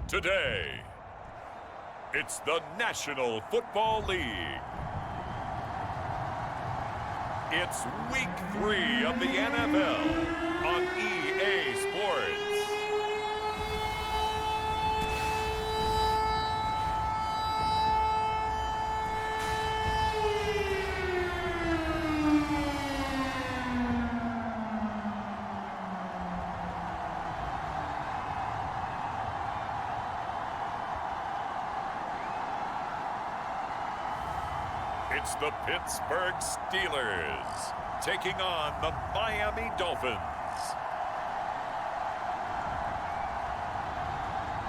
Today, it's the National Football League. It's Week 3 of the NFL on EA Sports. It's the Pittsburgh Steelers taking on the Miami Dolphins.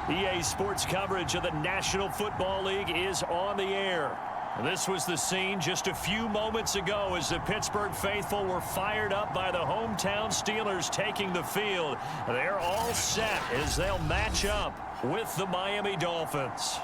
EA Sports coverage of the National Football League is on the air. This was the scene just a few moments ago as the Pittsburgh faithful were fired up by the hometown Steelers taking the field. They're all set as they'll match up with the Miami Dolphins.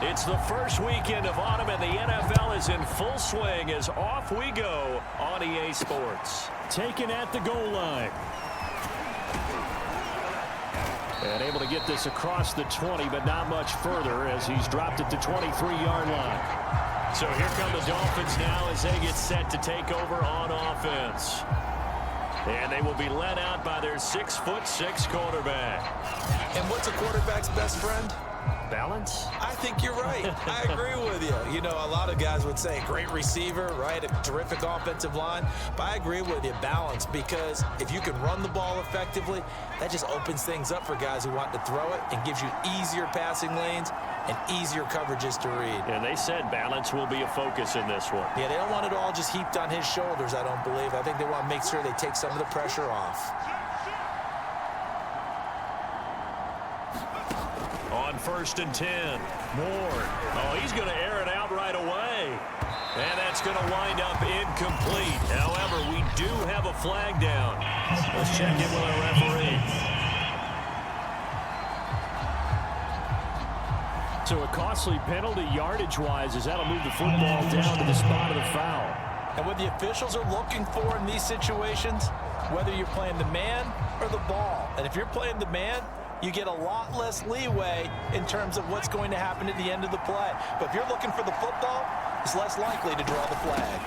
It's the first weekend of autumn, and the NFL is in full swing as off we go on EA Sports. Taken at the goal line. And able to get this across the 20, but not much further as he's dropped it to 23-yard line. So here come the Dolphins now as they get set to take over on offense. And they will be led out by their 6'6" quarterback. And what's a quarterback's best friend? Balance? I think you're right. I agree with you. You know, a lot of guys would say great receiver, right? A terrific offensive line. But I agree with you, balance, because if you can run the ball effectively, that just opens things up for guys who want to throw it and gives you easier passing lanes and easier coverages to read. And they said balance will be a focus in this one. Yeah, they don't want it all just heaped on his shoulders, I don't believe. I think they want to make sure they take some of the pressure off. On 1st and 10, Ward. Oh, he's going to air it out right away. And that's going to wind up incomplete. However, we do have a flag down. Let's check in with our referee. So a costly penalty yardage-wise as that'll move the football down to the spot of the foul. And what the officials are looking for in these situations, whether you're playing the man or the ball. And if you're playing the man, you get a lot less leeway in terms of what's going to happen at the end of the play. But if you're looking for the football, it's less likely to draw the flag.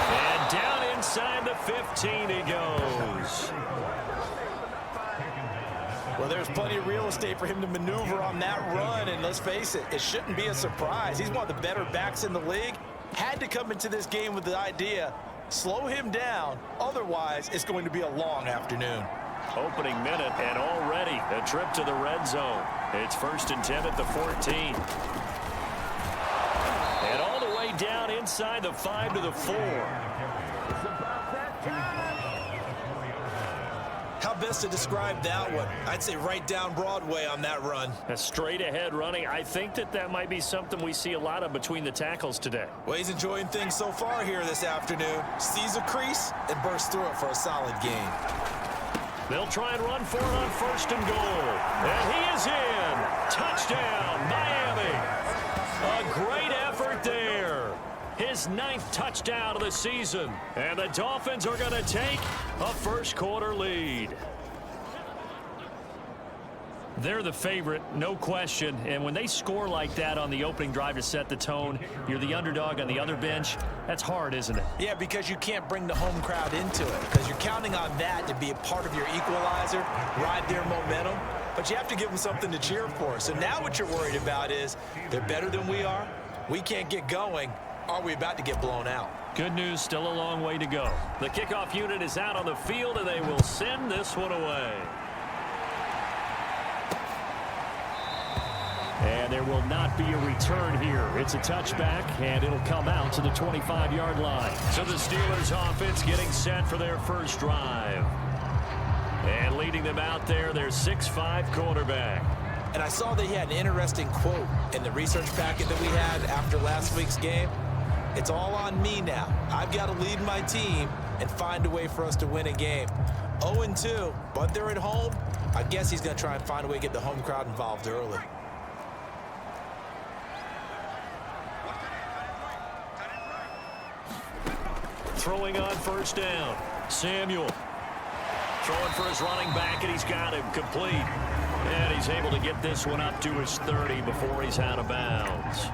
And down inside the 15 he goes. Well, there's plenty of real estate for him to maneuver on that run, and let's face it, it shouldn't be a surprise. He's one of the better backs in the league. Had to come into this game with the idea, slow him down, otherwise it's going to be a long afternoon. Opening minute, and already a trip to the red zone. It's 1st and 10 at the 14. And all the way down inside the 5 to the 4. How best to describe that one? I'd say right down Broadway on that run. A straight ahead running. I think that might be something we see a lot of between the tackles today. Well, he's enjoying things so far here this afternoon. Sees a crease and bursts through it for a solid gain. They'll try and run for it on 1st and goal. And he is in. Touchdown, Miami. A great effort there. His 9th touchdown of the season. And the Dolphins are going to take a first-quarter lead. They're the favorite, no question. And when they score like that on the opening drive to set the tone, you're the underdog on the other bench. That's hard, isn't it? Yeah, because you can't bring the home crowd into it. Because you're counting on that to be a part of your equalizer, ride their momentum. But you have to give them something to cheer for. So now what you're worried about is they're better than we are. We can't get going. Are we about to get blown out? Good news, still a long way to go. The kickoff unit is out on the field, and they will send this one away. And there will not be a return here. It's a touchback, and it'll come out to the 25-yard line. So the Steelers offense getting set for their first drive. And leading them out there, their 6'5" quarterback. And I saw that he had an interesting quote in the research packet that we had after last week's game. It's all on me now. I've got to lead my team and find a way for us to win a game. 0-2, but they're at home. I guess he's going to try and find a way to get the home crowd involved early. Throwing on first down. Samuel throwing for his running back, and he's got him complete. And he's able to get this one up to his 30 before he's out of bounds.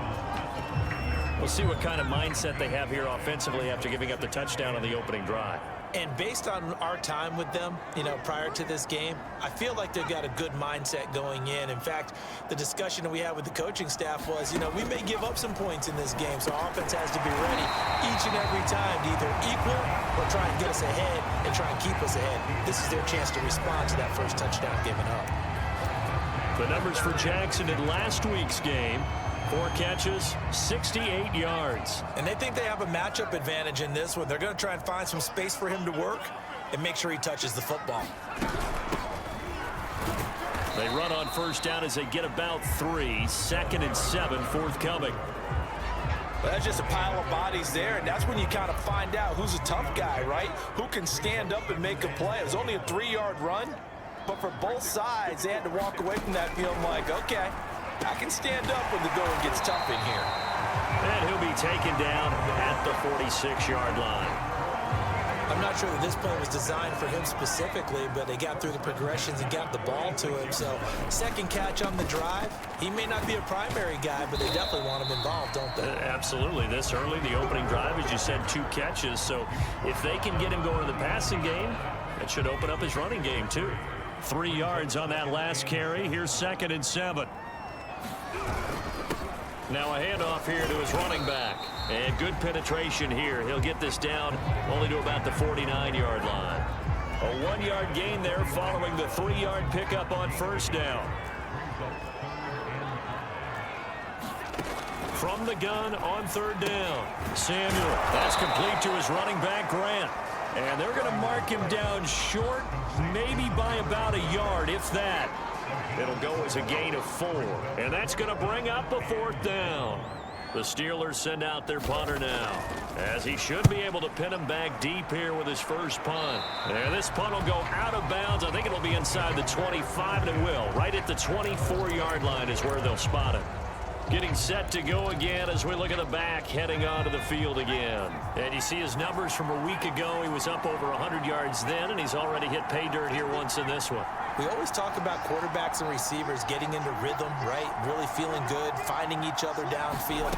We'll see what kind of mindset they have here offensively after giving up the touchdown on the opening drive. And based on our time with them, prior to this game, I feel like they've got a good mindset going in. In fact, the discussion that we had with the coaching staff was, we may give up some points in this game, so our offense has to be ready each and every time to either equal or try and get us ahead and try and keep us ahead. This is their chance to respond to that first touchdown given up. The numbers for Jackson in last week's game: 4 catches, 68 yards. And they think they have a matchup advantage in this one. They're going to try and find some space for him to work and make sure he touches the football. They run on first down as they get about 3. 2nd and 7 forthcoming. Well, that's just a pile of bodies there, and that's when you kind of find out who's a tough guy, right? Who can stand up and make a play. It was only a 3-yard run, but for both sides, they had to walk away from that feeling like, okay, I can stand up when the going gets tough in here. And he'll be taken down at the 46-yard line. I'm not sure that this play was designed for him specifically, but they got through the progressions and got the ball to him. So, second catch on the drive. He may not be a primary guy, but they definitely want him involved, don't they? Absolutely. This early, the opening drive, as you said, 2 catches. So, if they can get him going in the passing game, that should open up his running game, too. 3 yards on that last carry. Here's 2nd and 7. Now a handoff here to his running back. And good penetration here. He'll get this down only to about the 49-yard line. A 1-yard gain there following the 3-yard pickup on first down. From the gun on 3rd down. Samuel. That's complete to his running back, Grant. And they're going to mark him down short, maybe by about a yard, if that. It'll go as a gain of 4. And that's going to bring up a 4th down. The Steelers send out their punter now, as he should be able to pin him back deep here with his first punt. And this punt will go out of bounds. I think it'll be inside the 25, and it will. Right at the 24-yard line is where they'll spot it. Getting set to go again as we look at the back heading onto the field again. And you see his numbers from a week ago. He was up over 100 yards then, and he's already hit pay dirt here once in this one. We always talk about quarterbacks and receivers getting into rhythm, right? Really feeling good, finding each other downfield.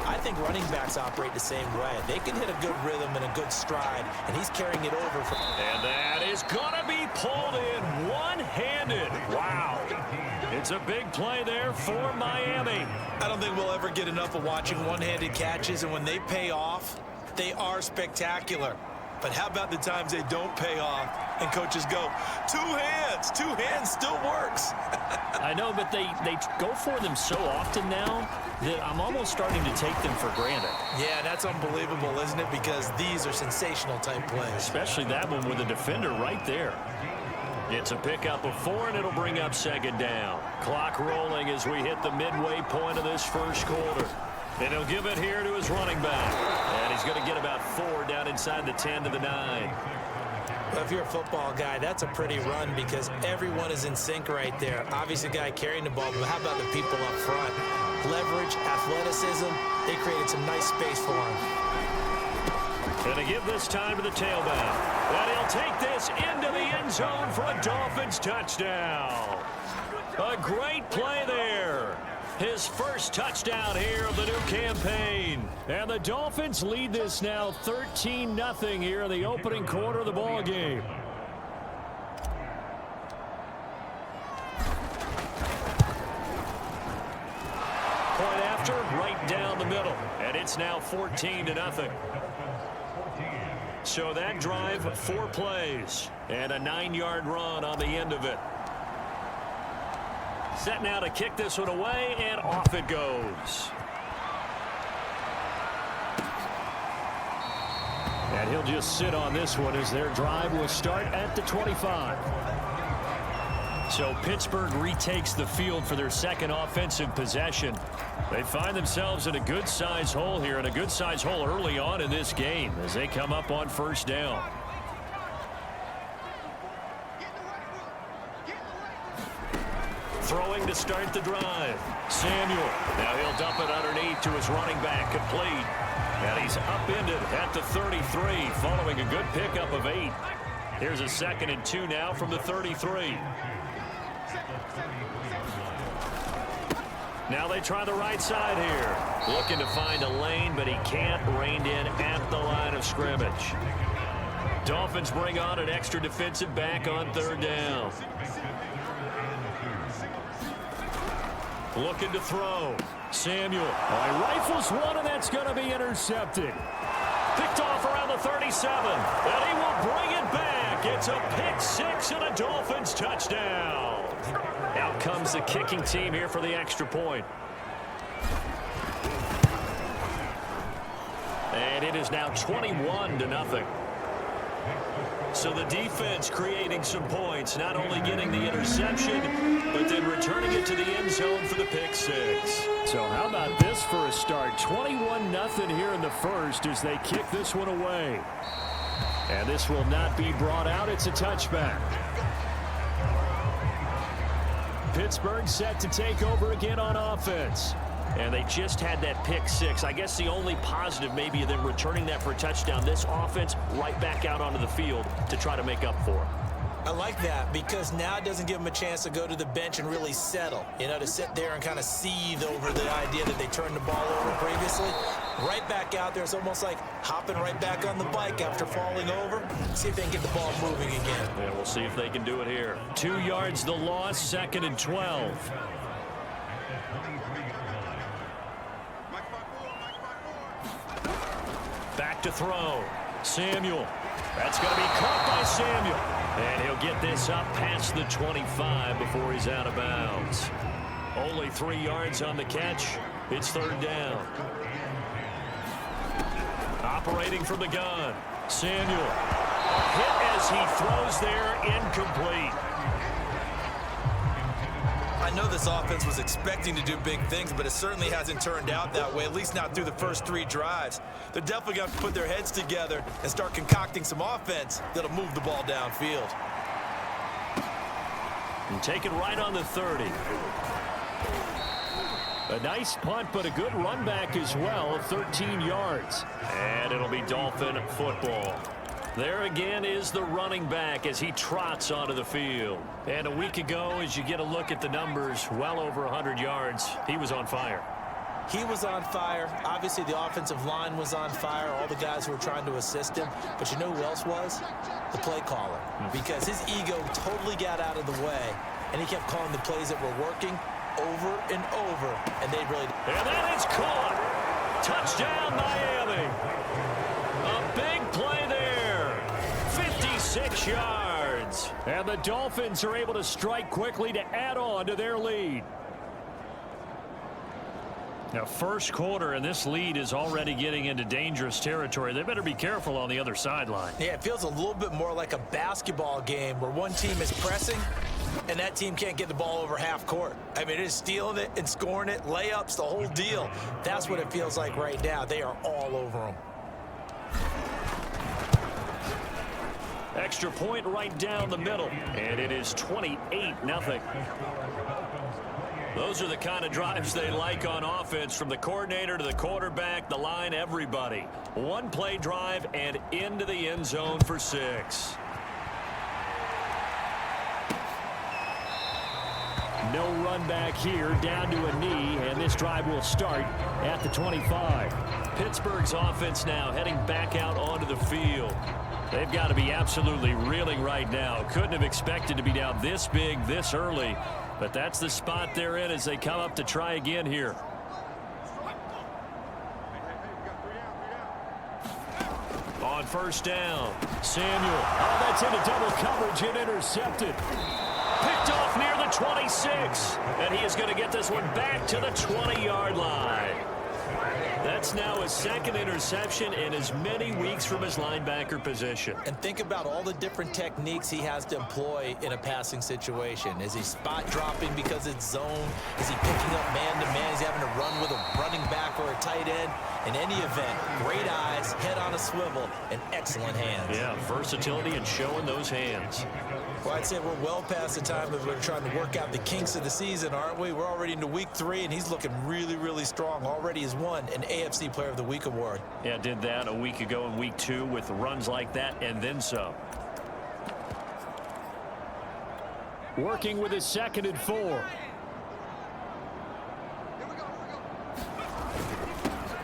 I think running backs operate the same way. They can hit a good rhythm and a good stride, and he's carrying it over. And that is going to be pulled in one-handed. Wow. It's a big play there for Miami. I don't think we'll ever get enough of watching one-handed catches, and when they pay off, they are spectacular. But how about the times they don't pay off and coaches go, 2 hands, 2 hands still works. I know, but they go for them so often now that I'm almost starting to take them for granted. Yeah, that's unbelievable, isn't it? Because these are sensational type plays. Especially that one with the defender right there. It's a pickup of 4, and it'll bring up 2nd down. Clock rolling as we hit the midway point of this first quarter. And he'll give it here to his running back. And he's going to get about 4 down inside the 10 to the 9. Well, if you're a football guy, that's a pretty run because everyone is in sync right there. Obviously, the guy carrying the ball, but how about the people up front? Leverage, athleticism, they created some nice space for him. And to give this time to the tailback. And he'll take this into the end zone for a Dolphins touchdown. A great play there. His first touchdown here of the new campaign. And the Dolphins lead this now 13-0 here in the opening quarter of the ball game. Point after, right down the middle. And it's now 14-0. So that drive, 4 plays. And a 9-yard run on the end of it. Set now to kick this one away, and off it goes. And he'll just sit on this one as their drive will start at the 25. So Pittsburgh retakes the field for their second offensive possession. They find themselves in a good-sized hole here, and a good-sized hole early on in this game as they come up on first down. Throwing to start the drive. Samuel. Now he'll dump it underneath to his running back, complete. And he's upended at the 33 following a good pickup of 8. Here's a 2nd and 2 now from the 33. Now they try the right side here. Looking to find a lane, but he can't. Reined in at the line of scrimmage. Dolphins bring on an extra defensive back on 3rd down. Looking to throw. Samuel. Rifles one, and that's going to be intercepted. Picked off around the 37. And he will bring it back. It's a pick 6 and a Dolphins touchdown. Out comes the kicking team here for the extra point. And it is now 21-0. So the defense creating some points, not only getting the interception, but then returning it to the end zone for the pick 6. So how about this for a start? 21-0 here in the first as they kick this one away. And this will not be brought out. It's a touchback. Pittsburgh set to take over again on offense. And they just had that pick 6. I guess the only positive maybe of them returning that for a touchdown. This offense right back out onto the field to try to make up for it. I like that because now it doesn't give them a chance to go to the bench and really settle. You know, to sit there and kind of seethe over the idea that they turned the ball over previously. Right back out there. It's almost like hopping right back on the bike after falling over. See if they can get the ball moving again. Yeah, we'll see if they can do it here. 2 yards the loss, 2nd and 12. Back to throw. Samuel. That's going to be caught by Samuel. And he'll get this up past the 25 before he's out of bounds. Only 3 yards on the catch. It's 3rd down. Operating from the gun. Samuel. Hit as he throws there, incomplete. I know this offense was expecting to do big things, but it certainly hasn't turned out that way, at least not through the first 3 drives. They're definitely going to have to put their heads together and start concocting some offense that'll move the ball downfield. And take it right on the 30. A nice punt, but a good run back as well of 13 yards. And it'll be Dolphin football. There again is the running back as he trots onto the field. And a week ago, as you get a look at the numbers, well over 100 yards, he was on fire. He was on fire. Obviously, the offensive line was on fire, all the guys who were trying to assist him. But you know who else was? The play caller. Because his ego totally got out of the way, and he kept calling the plays that were working over and over, and they really... And then it's caught. Touchdown, Miami. A big play there. 56 yards. And the Dolphins are able to strike quickly to add on to their lead. Now, first quarter, and this lead is already getting into dangerous territory. They better be careful on the other sideline. Yeah, it feels a little bit more like a basketball game where one team is pressing and that team can't get the ball over half court. I mean, it is stealing it and scoring it, layups, the whole deal. That's what it feels like right now. They are all over them. Extra point right down the middle, and it is 28-0. Those are the kind of drives they like on offense, from the coordinator to the quarterback, the line, everybody. One play drive and into the end zone for 6. No run back here, down to a knee, and this drive will start at the 25. Pittsburgh's offense now heading back out onto the field. They've got to be absolutely reeling right now. Couldn't have expected to be down this big this early, but that's the spot they're in as they come up to try again here. On first down, Samuel. Oh, that's into double coverage and intercepted. Picked off near the 26, and he is going to get this one back to the 20-yard line. That's now his second interception in as many weeks from his linebacker position. And think about all the different techniques he has to employ in a passing situation. Is he spot dropping because it's zone? Is he picking up man-to-man? Is he having to run with a running back or a tight end? In any event, great eyes, head on a swivel, and excellent hands. Yeah, versatility and showing those hands. Well, I'd say we're well past the time that we're trying to work out the kinks of the season, aren't we? We're already into week 3, and he's looking really, really strong. Already has won an AFC Player of the Week award. Yeah, did that a week ago in week 2 with runs like that and then some. Working with his 2nd and 4.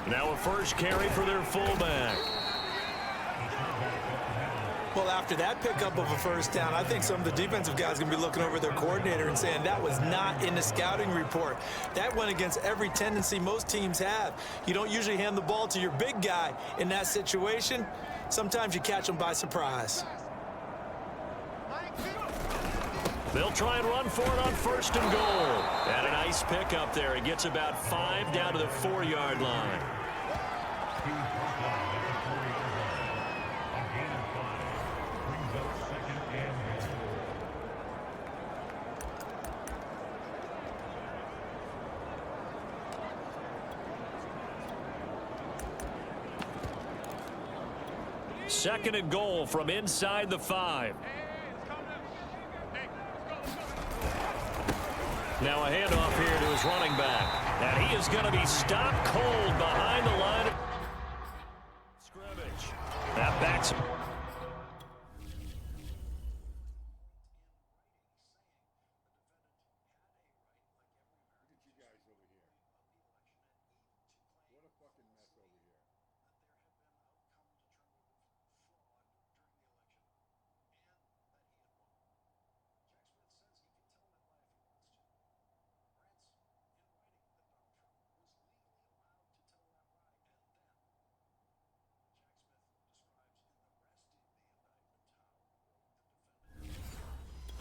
Now a first carry for their fullback. Well, after that pickup of a first down, I think some of the defensive guys are going to be looking over their coordinator and saying that was not in the scouting report. That went against every tendency most teams have. You don't usually hand the ball to your big guy in that situation. Sometimes you catch them by surprise. They'll try and run for it on 1st and goal. And a nice pickup there. He gets about 5 down to the 4-yard line. Second and goal from inside the 5. Now a handoff here to his running back. And he is going to be stopped cold behind the line of scrimmage. That backs him.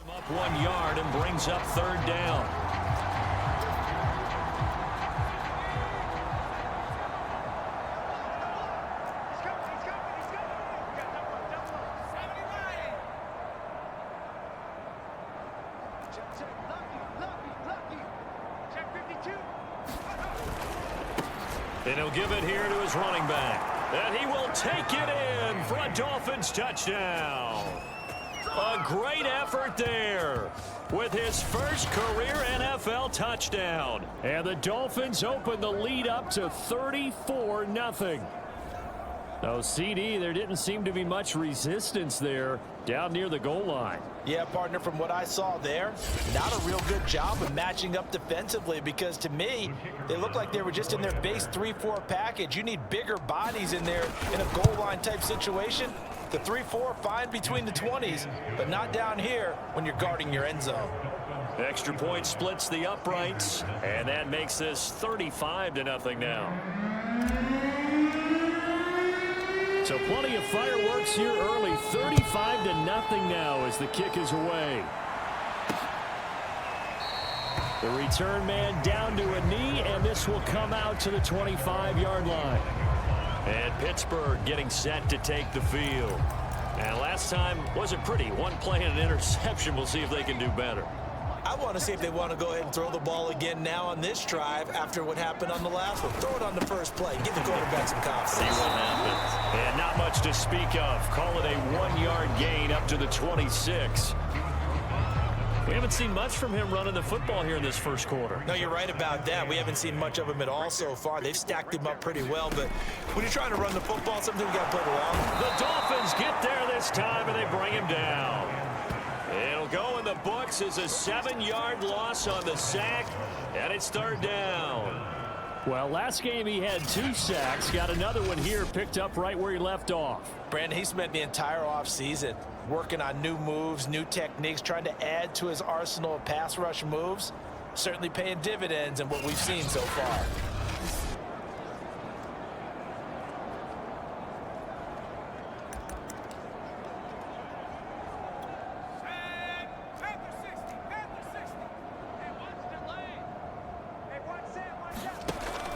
Up 1 yard and brings up 3rd down. And he'll give it here to his running back. And he will take it in for a Dolphins touchdown. A great effort there with his first career NFL touchdown. And the Dolphins open the lead up to 34-0. Oh, CD, there didn't seem to be much resistance there down near the goal line. Yeah, partner, from what I saw there, not a real good job of matching up defensively because to me, they looked like they were just in their base 3-4 package. You need bigger bodies in there in a goal line type situation. The 3-4 fine between the 20s, but not down here when you're guarding your end zone. Extra point splits the uprights, and that makes this 35-0 now. So plenty of fireworks here early. 35-0 now as the kick is away. The return man down to a knee, and this will come out to the 25-yard line. And Pittsburgh getting set to take the field. And last time wasn't pretty. One play and an interception. We'll see if they can do better. I want to see if they want to go ahead and throw the ball again now on this drive after what happened on the last one. Throw it on the first play. Give the quarterback some confidence. See what happens. And not much to speak of. Call it a 1-yard gain up to the 26. We haven't seen much from him running the football here in this first quarter. No, you're right about that. We haven't seen much of him at all so far. They've stacked him up pretty well, but when you're trying to run the football, something we got to play along. The Dolphins get there this time, and they bring him down. It'll go in the books as a 7-yard loss on the sack, and it's 3rd down. Well, last game he had 2 sacks. Got another one here picked up right where he left off. Brandon, he spent the entire offseason working on new moves, new techniques, trying to add to his arsenal of pass rush moves. Certainly paying dividends in what we've seen so far.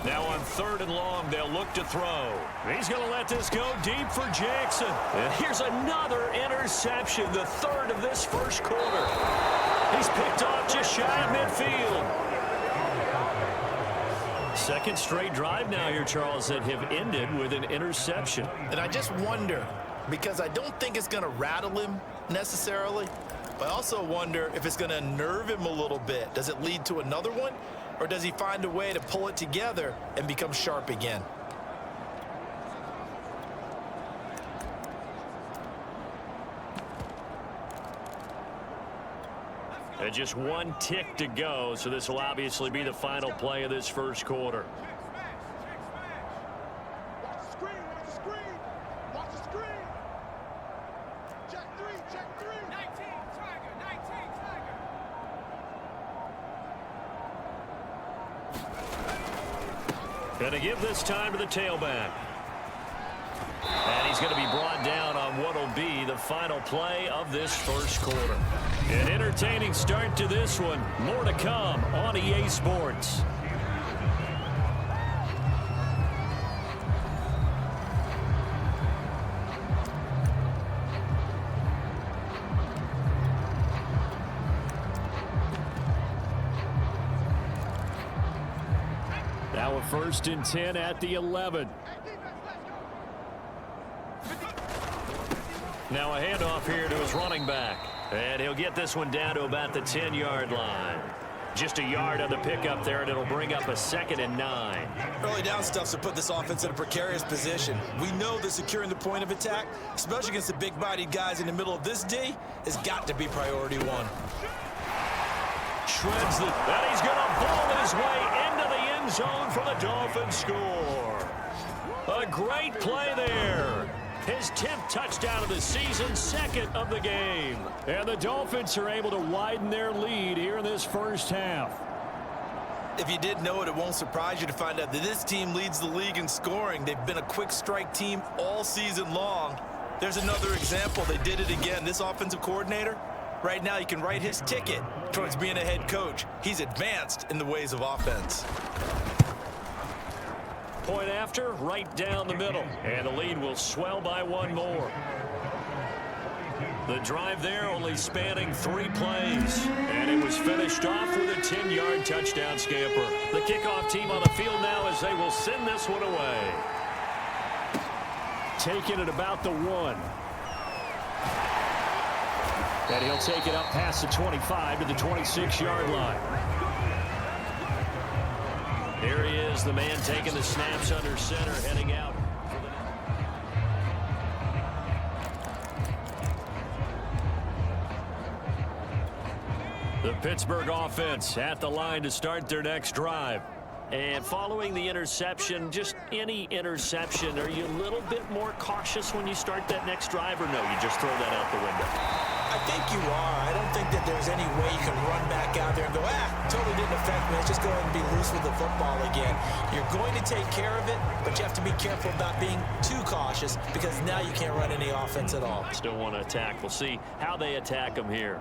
Now on 3rd and long, they'll look to throw. He's going to let this go deep for Jackson. And here's another interception, the 3rd of this first quarter. He's picked off just shy of midfield. Second straight drive now here, Charles, that have ended with an interception. And I just wonder, because I don't think it's going to rattle him necessarily, but I also wonder if it's going to nerve him a little bit. Does it lead to another one? Or does he find a way to pull it together and become sharp again? And just one tick to go, so this will obviously be the final play of this first quarter. Watch the screen, watch the screen, watch the screen. Check three. 19, Tiger, 19, Tiger. Going to give this time to the tailback. And he's going to be brought down on what will be the final play of this first quarter. An entertaining start to this one. More to come on EA Sports. Now a 1st and 10 at the 11. Now a handoff here to his running back. And he'll get this one down to about the 10-yard line. Just a yard on the pickup there, and it'll bring up a 2nd and 9. Early down stuff's to put this offense in a precarious position. We know that securing the point of attack, especially against the big-bodied guys in the middle of this D, has got to be priority one. Shreds the... And he's going to ball his way into the end zone for the Dolphins score. A great play there. His 10th touchdown of the season, 2nd of the game. And the Dolphins are able to widen their lead here in this first half. If you didn't know it, it won't surprise you to find out that this team leads the league in scoring. They've been a quick strike team all season long. There's another example. They did it again. This offensive coordinator, right now, you can write his ticket towards being a head coach. He's advanced in the ways of offense. Point after, right down the middle. And the lead will swell by one more. The drive there only spanning 3 plays. And it was finished off with a 10-yard touchdown scamper. The kickoff team on the field now as they will send this one away. Taking it about the 1. And he'll take it up past the 25 to the 26-yard line. Here he is, the man taking the snaps under center, heading out. The Pittsburgh offense at the line to start their next drive. And following the interception, just any interception, are you a little bit more cautious when you start that next drive, or no, you just throw that out the window? I think you are. I don't think that there's any way you can run back out there and go, totally didn't affect me. Let's just go ahead and be loose with the football again. You're going to take care of it, but you have to be careful about being too cautious because now you can't run any offense at all. Still want to attack. We'll see how they attack them here.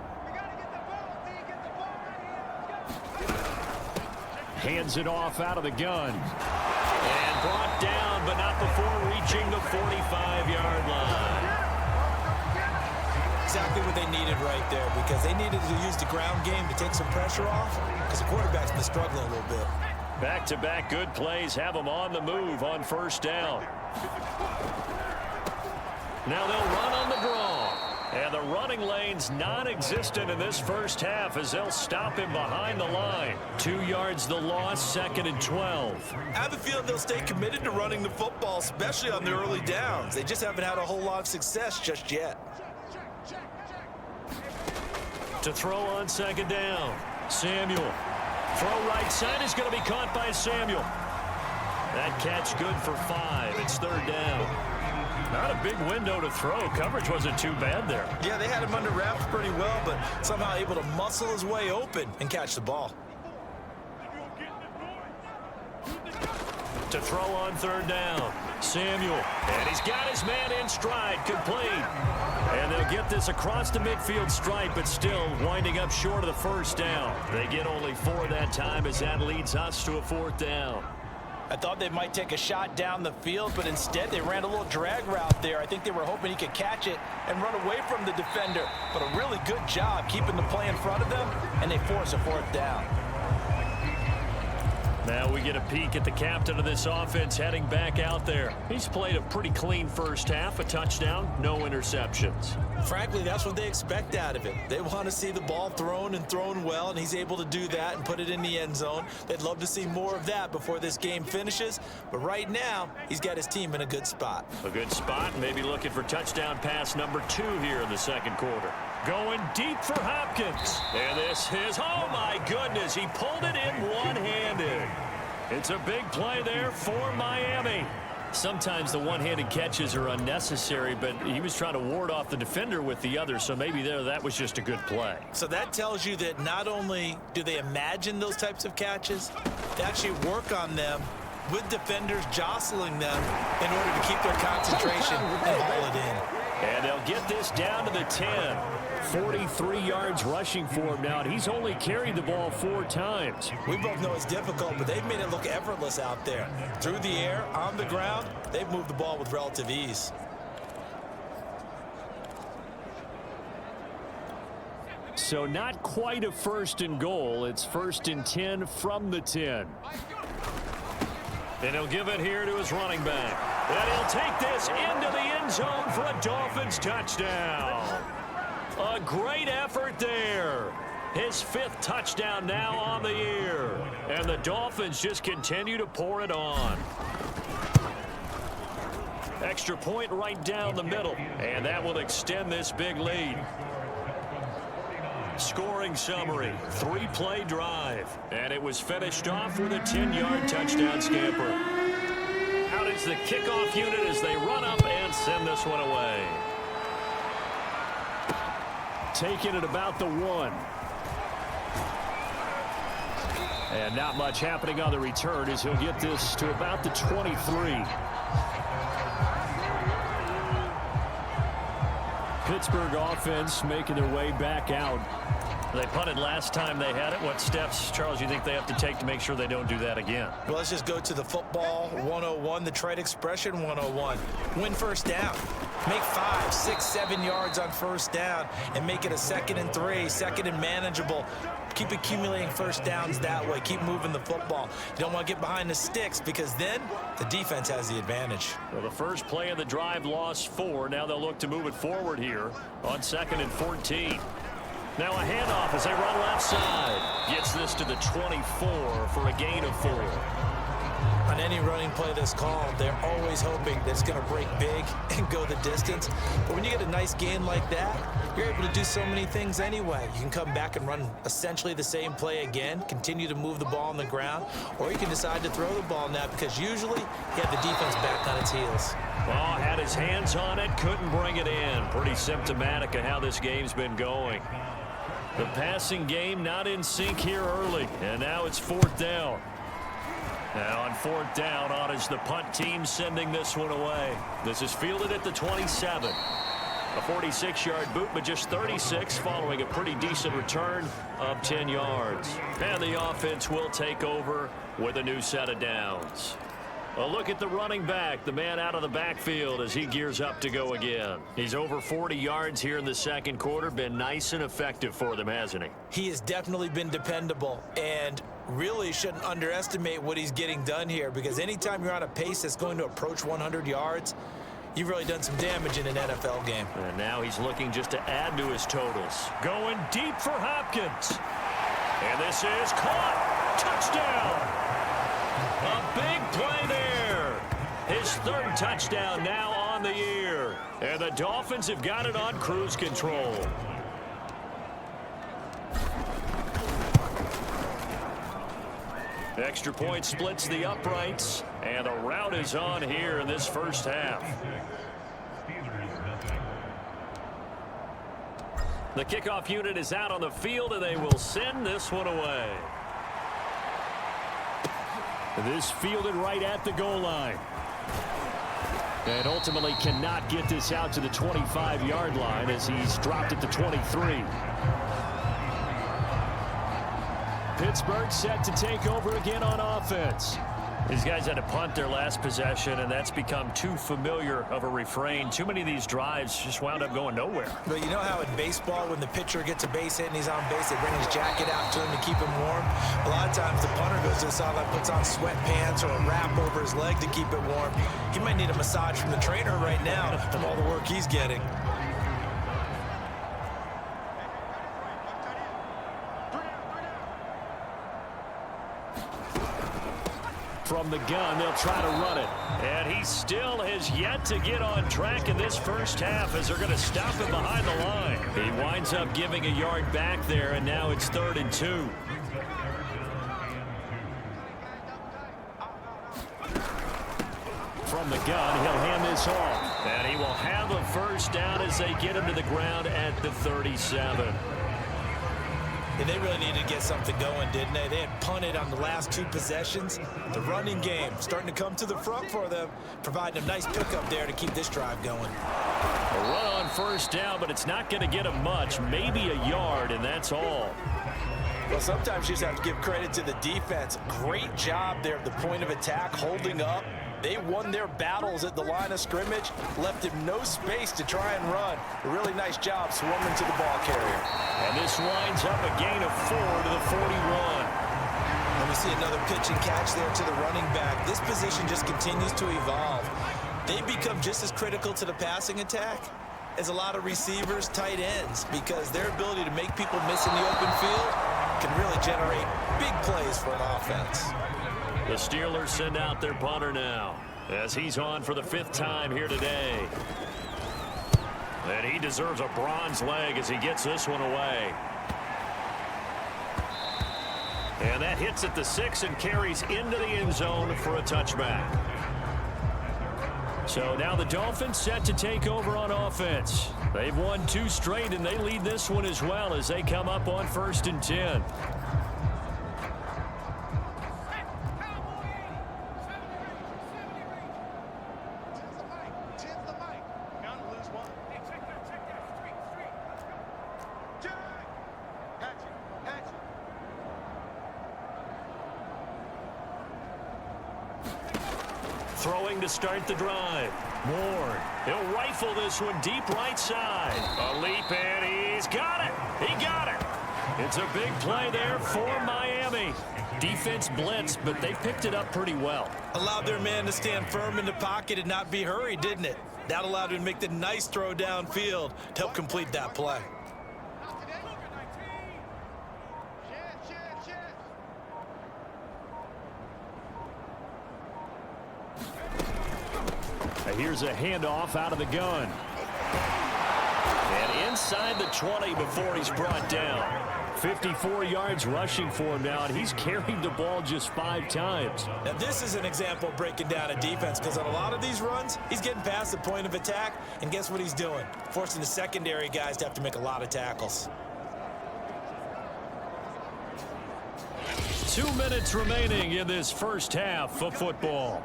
Hands it off out of the gun. And brought down, but not before reaching the 45-yard line. Exactly what they needed right there, because they needed to use the ground game to take some pressure off, because the quarterback's been struggling a little bit. Back-to-back good plays have them on the move on 1st down. Now they'll run on the draw. And the running lane's non-existent in this first half as they'll stop him behind the line. 2 yards the loss, 2nd and 12. I have a feeling they'll stay committed to running the football, especially on the early downs. They just haven't had a whole lot of success just yet. To throw on 2nd down. Samuel. Throw right side is going to be caught by Samuel. That catch good for 5. It's 3rd down. Not a big window to throw. Coverage wasn't too bad there. Yeah, they had him under wraps pretty well, but somehow able to muscle his way open and catch the ball. To throw on 3rd down. Samuel. And he's got his man in stride. Complete. And they'll get this across the midfield stripe, but still winding up short of the 1st down. They get only 4 that time as that leads us to a 4th down. I thought they might take a shot down the field, but instead they ran a little drag route there. I think they were hoping he could catch it and run away from the defender. But a really good job keeping the play in front of them, and they force a 4th down. Now we get a peek at the captain of this offense heading back out there. He's played a pretty clean first half, a touchdown, no interceptions. Frankly, that's what they expect out of it. They want to see the ball thrown and thrown well, and he's able to do that and put it in the end zone. They'd love to see more of that before this game finishes, but right now, he's got his team in a good spot. A good spot, maybe looking for touchdown pass number 2 here in the second quarter. Going deep for Hopkins. And this is, oh my goodness, he pulled it in one-handed. It's a big play there for Miami. Sometimes the one-handed catches are unnecessary, but he was trying to ward off the defender with the other, so maybe that was just a good play. So that tells you that not only do they imagine those types of catches, they actually work on them with defenders jostling them in order to keep their concentration and haul it in. And they'll get this down to the 10. 43 yards rushing for him now, and he's only carried the ball 4 times. We both know it's difficult, but they've made it look effortless out there. Through the air, on the ground, they've moved the ball with relative ease. So not quite a 1st and goal. It's 1st and 10 from the 10. And he'll give it here to his running back. And he'll take this into the end zone for a Dolphins touchdown. A great effort there. His 5th touchdown now on the year. And the Dolphins just continue to pour it on. Extra point right down the middle. And that will extend this big lead. Scoring summary, 3-play drive. And it was finished off with a 10-yard touchdown scamper. Out is the kickoff unit as they run up and send this one away. Taking it about the 1. And not much happening on the return as he'll get this to about the 23. Pittsburgh offense making their way back out. They punted last time they had it. What steps, Charles, you think they have to take to make sure they don't do that again? Well, let's just go to the football 101, the trade expression 101. Win first down. Make 5, 6, 7 yards on first down and make it a 2nd and 3, 2nd and manageable. Keep accumulating first downs that way. Keep moving the football. You don't want to get behind the sticks because then the defense has the advantage. Well, the first play of the drive lost 4. Now they'll look to move it forward here on 2nd and 14. Now a handoff as they run left side. Gets this to the 24 for a gain of 4. On any running play that's called, they're always hoping that it's going to break big and go the distance. But when you get a nice gain like that, you're able to do so many things anyway. You can come back and run essentially the same play again, continue to move the ball on the ground, or you can decide to throw the ball now because usually you have the defense back on its heels. Ball had his hands on it, couldn't bring it in. Pretty symptomatic of how this game's been going. The passing game not in sync here early, and now it's 4th down. Now on 4th down, on is the punt team sending this one away. This is fielded at the 27. A 46-yard boot, but just 36 following a pretty decent return of 10 yards. And the offense will take over with a new set of downs. A look at the running back, the man out of the backfield as he gears up to go again. He's over 40 yards here in the second quarter. Been nice and effective for them, hasn't he? He has definitely been dependable and really shouldn't underestimate what he's getting done here because anytime you're on a pace that's going to approach 100 yards, you've really done some damage in an NFL game. And now he's looking just to add to his totals. Going deep for Hopkins. And this is caught. Touchdown. A big play there. His 3rd touchdown now on the year. And the Dolphins have got it on cruise control. Extra point splits the uprights. And the route is on here in this first half. The kickoff unit is out on the field, and they will send this one away. This fielded right at the goal line. And ultimately cannot get this out to the 25-yard line as he's dropped at the 23. Pittsburgh set to take over again on offense. These guys had to punt their last possession, and that's become too familiar of a refrain. Too many of these drives just wound up going nowhere. But you know how in baseball, when the pitcher gets a base hit and he's on base, they bring his jacket out to him to keep him warm? A lot of times the punter goes to the sideline, puts on sweatpants or a wrap over his leg to keep it warm. He might need a massage from the trainer right now from all the work he's getting. From the gun, they'll try to run it. And he still has yet to get on track in this first half as they're going to stop him behind the line. He winds up giving a yard back there, and now it's 3rd and 2. From the gun, he'll hand this off. And he will have a first down as they get him to the ground at the 37. And they really needed to get something going, didn't they? They had punted on the last 2 possessions. The running game starting to come to the front for them, providing a nice pickup there to keep this drive going. A run on first down, but it's not going to get him much. Maybe a yard, and that's all. Well, sometimes you just have to give credit to the defense. Great job there at the point of attack, holding up. They won their battles at the line of scrimmage, left him no space to try and run. A really nice job swarming to the ball carrier. And this winds up a gain of 4 to the 41. And we see another pitch and catch there to the running back. This position just continues to evolve. They become just as critical to the passing attack as a lot of receivers, tight ends, because their ability to make people miss in the open field can really generate big plays for an offense. The Steelers send out their punter now as he's on for the 5th time here today. And he deserves a bronze leg as he gets this one away. And that hits at the 6 and carries into the end zone for a touchback. So now the Dolphins set to take over on offense. They've won 2 straight, and they lead this one as well as they come up on 1st and 10. Throwing to start the drive. Ward. He'll rifle this one deep right side. A leap, and he's got it. He got it. It's a big play there for Miami. Defense blitzed, but they picked it up pretty well. Allowed their man to stand firm in the pocket and not be hurried, didn't it? That allowed him to make the nice throw downfield to help complete that play. Here's a handoff out of the gun. And inside the 20 before he's brought down. 54 yards rushing for him now, and he's carried the ball just 5 times. Now, this is an example of breaking down a defense, because on a lot of these runs, he's getting past the point of attack, and guess what he's doing? Forcing the secondary guys to have to make a lot of tackles. 2 minutes remaining in this first half of football.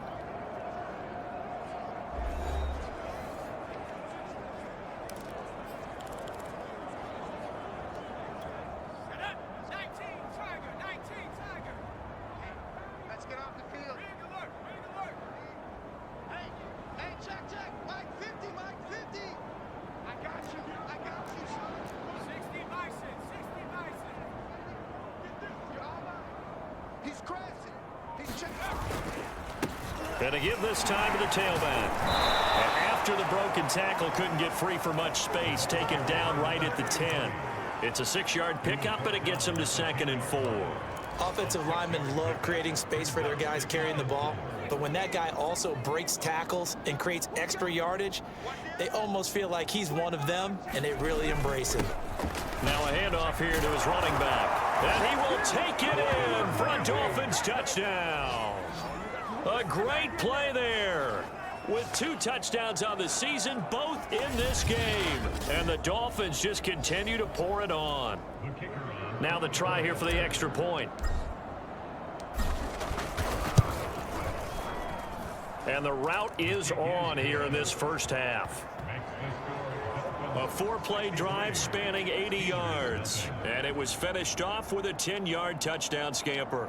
Gonna give this time to the tailback. And after the broken tackle, couldn't get free for much space, taken down right at the 10. It's a 6-yard pickup, and it gets him to 2nd and 4. Offensive linemen love creating space for their guys carrying the ball, but when that guy also breaks tackles and creates extra yardage, they almost feel like he's one of them, and they really embrace it. Now a handoff here to his running back. And he will take it in for a Dolphins touchdown. A great play there. With 2 touchdowns on the season, both in this game. And the Dolphins just continue to pour it on. Now the try here for the extra point. And the route is on here in this first half. A 4-play drive spanning 80 yards. And it was finished off with a 10-yard touchdown scamper.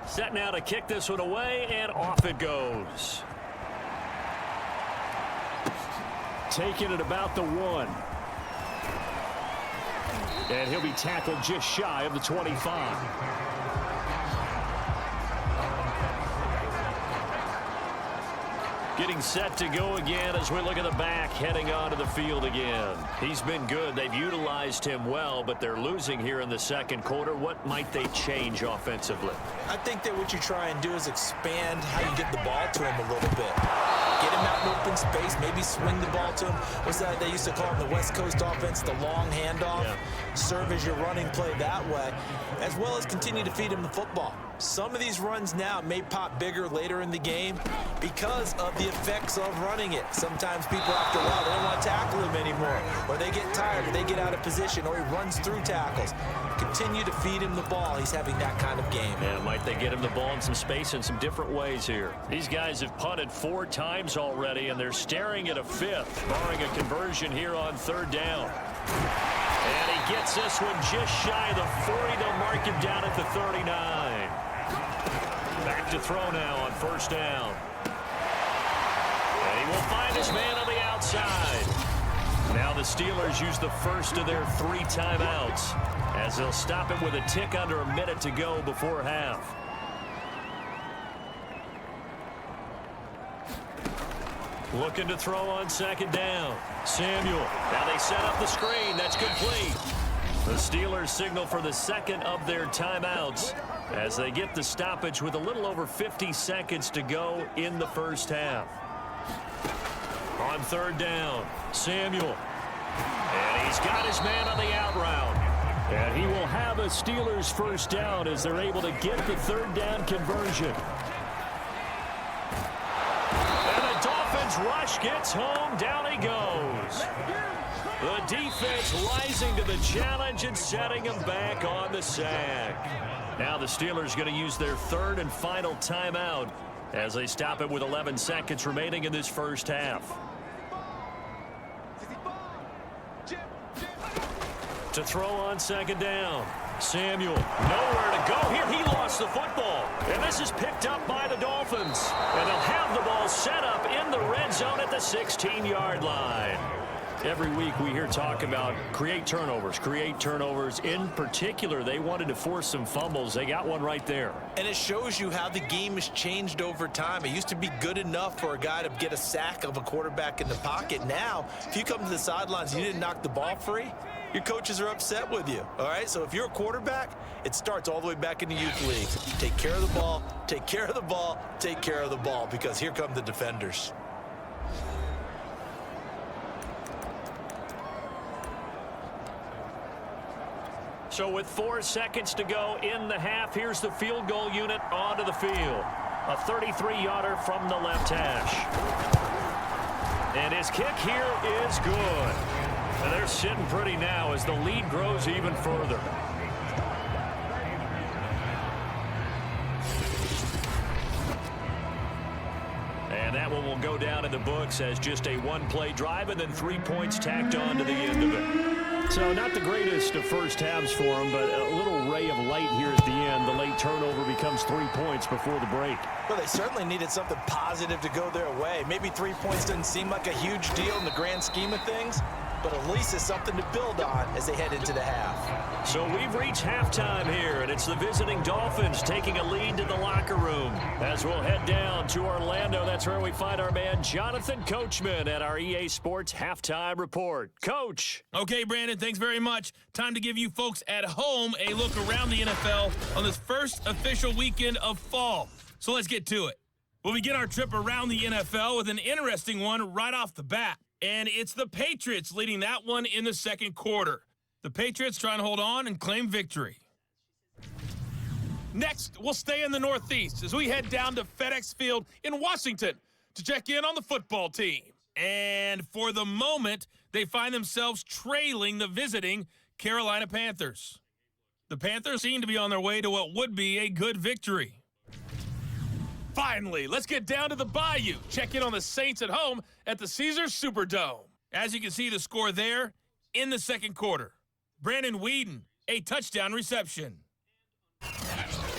Set now to kick this one away, and off it goes. Taking it about the 1. And he'll be tackled just shy of the 25. Getting set to go again as we look at the back heading onto the field again. He's been good. They've utilized him well, but they're losing here in the second quarter. What might they change offensively? I think that what you try and do is expand how you get the ball to him a little bit. Get him out in open space, maybe swing the ball to him. What's that they used to call in the West Coast offense, the long handoff? Yeah. Serve as your running play that way, as well as continue to feed him the football. Some of these runs now may pop bigger later in the game because of the effects of running it. Sometimes people, after a while, they don't want to tackle him anymore, or they get tired, or they get out of position, or he runs through tackles. Continue to feed him the ball. He's having that kind of game. Yeah, might they get him the ball in some space in some different ways here. These guys have punted 4 times already, and they're staring at a 5th, barring a conversion here on 3rd down. And he gets this one just shy of the 40. They'll mark him down at the 39. Back to throw now on 1st down. And he will find his man on the outside. Now the Steelers use the first of their 3 timeouts as they'll stop it with a tick under a minute to go before half. Looking to throw on 2nd down. Samuel. Now they set up the screen. That's complete. The Steelers signal for the 2nd of their timeouts as they get the stoppage with a little over 50 seconds to go in the first half. On 3rd down, Samuel. And he's got his man on the out route. And he will have a Steelers 1st down as they're able to get the 3rd down conversion. And the Dolphins rush gets home. Down he goes. The defense rising to the challenge and setting him back on the sack. Now the Steelers going to use their 3rd and final timeout as they stop it with 11 seconds remaining in this first half. To throw on 2nd down. Samuel, nowhere to go here. He lost the football. And this is picked up by the Dolphins. And they'll have the ball set up in the red zone at the 16-yard line. Every week we hear talk about create turnovers. In particular, they wanted to force some fumbles. They got one right there. And it shows you how the game has changed over time. It used to be good enough for a guy to get a sack of a quarterback in the pocket. Now, if you come to the sidelines and you didn't knock the ball free, your coaches are upset with you. All right, so if you're a quarterback, it starts all the way back in the youth leagues. Take care of the ball, take care of the ball, take care of the ball, because here come the defenders. So with 4 seconds to go in the half, here's the field goal unit onto the field. A 33-yarder from the left hash. And his kick here is good. And they're sitting pretty now as the lead grows even further. And that one will go down in the books as just a 1-play drive and then 3 points tacked on to the end of it. So not the greatest of first halves for him, but a little ray of light here at the end. The late turnover becomes 3 points before the break. Well, they certainly needed something positive to go their way. Maybe 3 points doesn't seem like a huge deal in the grand scheme of things, but at least it's something to build on as they head into the half. So we've reached halftime here, and it's the visiting Dolphins taking a lead to the locker room. As we'll head down to Orlando, that's where we find our man Jonathan Coachman at our EA Sports Halftime Report. Coach. Okay, Brandon, thanks very much. Time to give you folks at home a look around the NFL on this first official weekend of fall. So let's get to it. We'll begin our trip around the NFL with an interesting one right off the bat. And it's the Patriots leading that one in the second quarter. The Patriots trying to hold on and claim victory. Next, we'll stay in the Northeast as we head down to FedEx Field in Washington to check in on the football team. And for the moment, they find themselves trailing the visiting Carolina Panthers. The Panthers seem to be on their way to what would be a good victory. Finally, let's get down to the Bayou. Check in on the Saints at home at the Caesars Superdome. As you can see the score there in the second quarter. Brandon Whedon, a touchdown reception.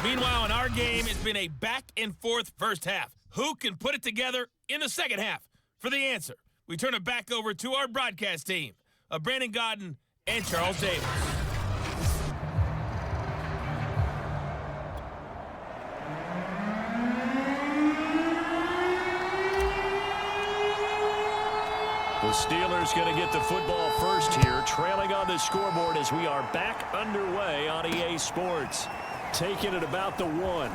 Meanwhile, in our game, it's been a back-and-forth first half. Who can put it together in the second half? For the answer, we turn it back over to our broadcast team of Brandon Godden and Charles Davis. The Steelers going to get the football first here, trailing on the scoreboard as we are back underway on EA Sports. Taking it about the 1.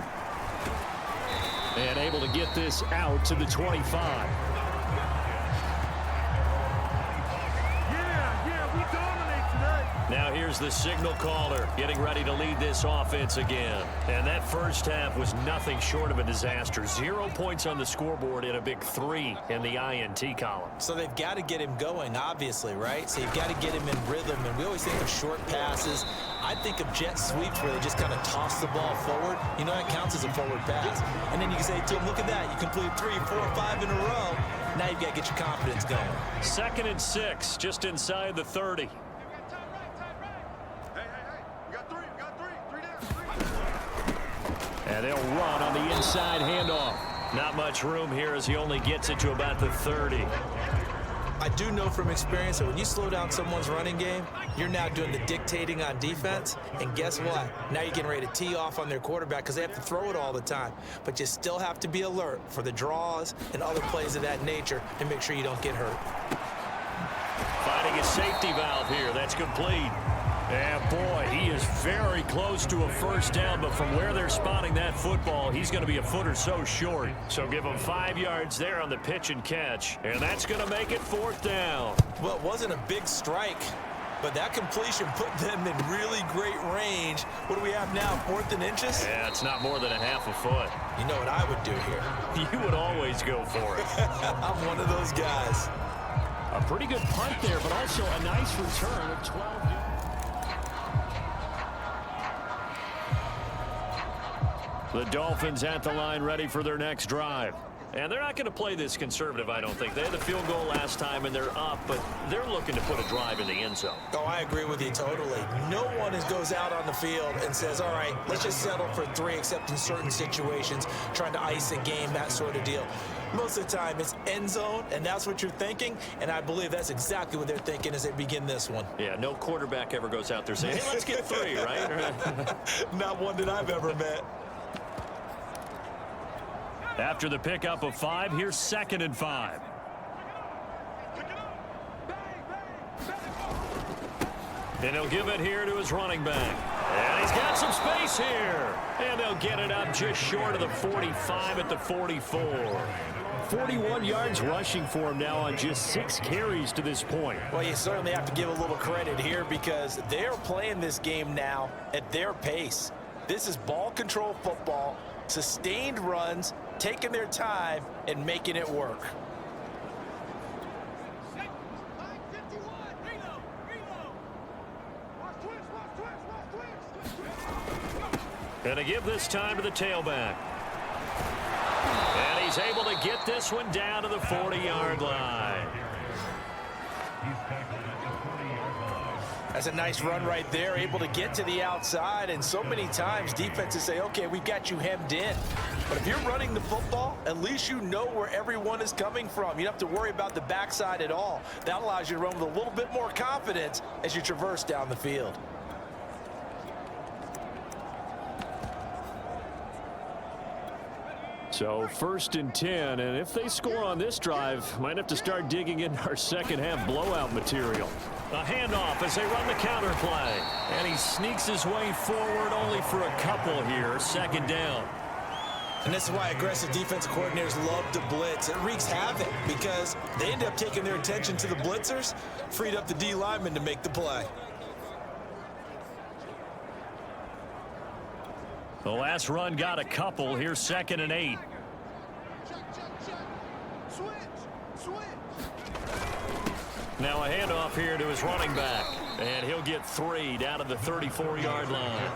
And able to get this out to the 25. Now here's the signal caller getting ready to lead this offense again. And that first half was nothing short of a disaster. 0 points on the scoreboard and a big 3 in the INT column. So they've got to get him going, obviously, right? So you've got to get him in rhythm. And we always think of short passes. I think of jet sweeps where they just kind of toss the ball forward. You know, that counts as a forward pass. And then you can say to him, look at that. You completed 3, 4, 5 in a row. Now you've got to get your confidence going. 2nd and 6, just inside the 30. And they'll run on the inside handoff. Not much room here as he only gets it to about the 30. I do know from experience that when you slow down someone's running game, you're now doing the dictating on defense. And guess what? Now you're getting ready to tee off on their quarterback because they have to throw it all the time. But you still have to be alert for the draws and other plays of that nature to make sure you don't get hurt. Finding a safety valve here. That's complete. And boy, he is very close to a first down, but from where they're spotting that football, he's going to be a foot or so short. So give him 5 yards there on the pitch and catch, and that's going to make it 4th down. Well, it wasn't a big strike, but that completion put them in really great range. What do we have now, 4th and inches? Yeah, it's not more than a half a foot. You know what I would do here? You would always go for it. I'm one of those guys. A pretty good punt there, but also a nice return of 12 yards. The Dolphins at the line ready for their next drive. And they're not going to play this conservative, I don't think. They had the field goal last time, and they're up, but they're looking to put a drive in the end zone. Oh, I agree with you totally. No one goes out on the field and says, all right, let's just settle for 3, except in certain situations, trying to ice a game, that sort of deal. Most of the time, it's end zone, and that's what you're thinking, and I believe that's exactly what they're thinking as they begin this one. Yeah, no quarterback ever goes out there saying, hey, let's get 3, right? Not one that I've ever met. After the pickup of 5, here's 2nd and 5. And he'll give it here to his running back. And he's got some space here. And they'll get it up just short of the 45 at the 44. 41 yards rushing for him now on just 6 carries to this point. Well, you certainly have to give a little credit here because they're playing this game now at their pace. This is ball control football, sustained runs, taking their time and making it work. Gonna give this time to the tailback. And he's able to get this one down to the 40-yard line. That's a nice run right there, able to get to the outside, and so many times defenses say, okay, we've got you hemmed in. But if you're running the football, at least you know where everyone is coming from. You don't have to worry about the backside at all. That allows you to run with a little bit more confidence as you traverse down the field. So 1st and 10, and if they score on this drive, might have to start digging into our second half blowout material. A handoff as they run the counter play. And he sneaks his way forward only for a couple here. 2nd down. And this is why aggressive defensive coordinators love to blitz. It wreaks havoc because they end up taking their attention to the blitzers, freed up the D lineman to make the play. The last run got a couple. Here's 2nd and 8. Now a handoff here to his running back. And he'll get 3 down to the 34-yard line.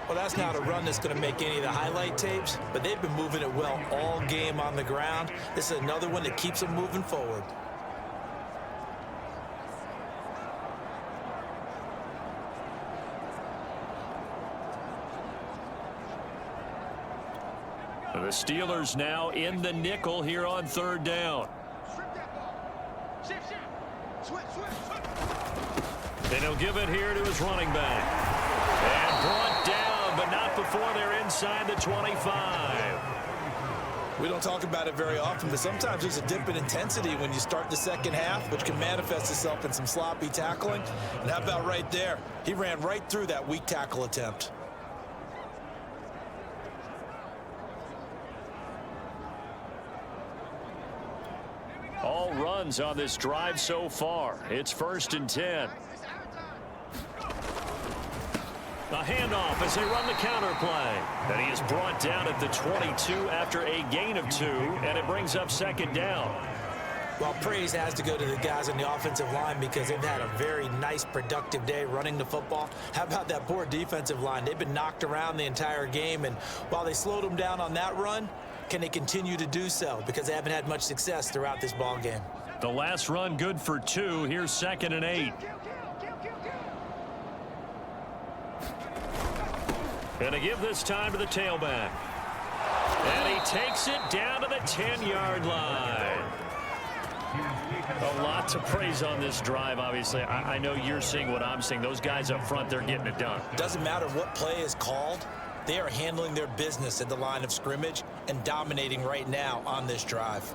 Well, that's not a run that's going to make any of the highlight tapes, but they've been moving it well all game on the ground. This is another one that keeps them moving forward. The Steelers now in the nickel here on 3rd down. Strip that ball. Shift, shift. Switch, switch. And he'll give it here to his running back. And brought down, but not before they're inside the 25. We don't talk about it very often, but sometimes there's a dip in intensity when you start the second half, which can manifest itself in some sloppy tackling. And how about right there? He ran right through that weak tackle attempt. All runs on this drive so far. It's 1st and 10. A handoff as they run the counter play. And he is brought down at the 22 after a gain of 2, and it brings up 2nd down. Well, praise has to go to the guys on the offensive line because they've had a very nice, productive day running the football. How about that poor defensive line? They've been knocked around the entire game, and while they slowed them down on that run, can they continue to do so? Because they haven't had much success throughout this ball game. The last run good for 2. Here's 2nd and 8. And to give this time to the tailback. And he takes it down to the 10-yard line. A lot to praise on this drive, obviously. I know you're seeing what I'm seeing. Those guys up front, they're getting it done. Doesn't matter what play is called. They are handling their business at the line of scrimmage and dominating right now on this drive.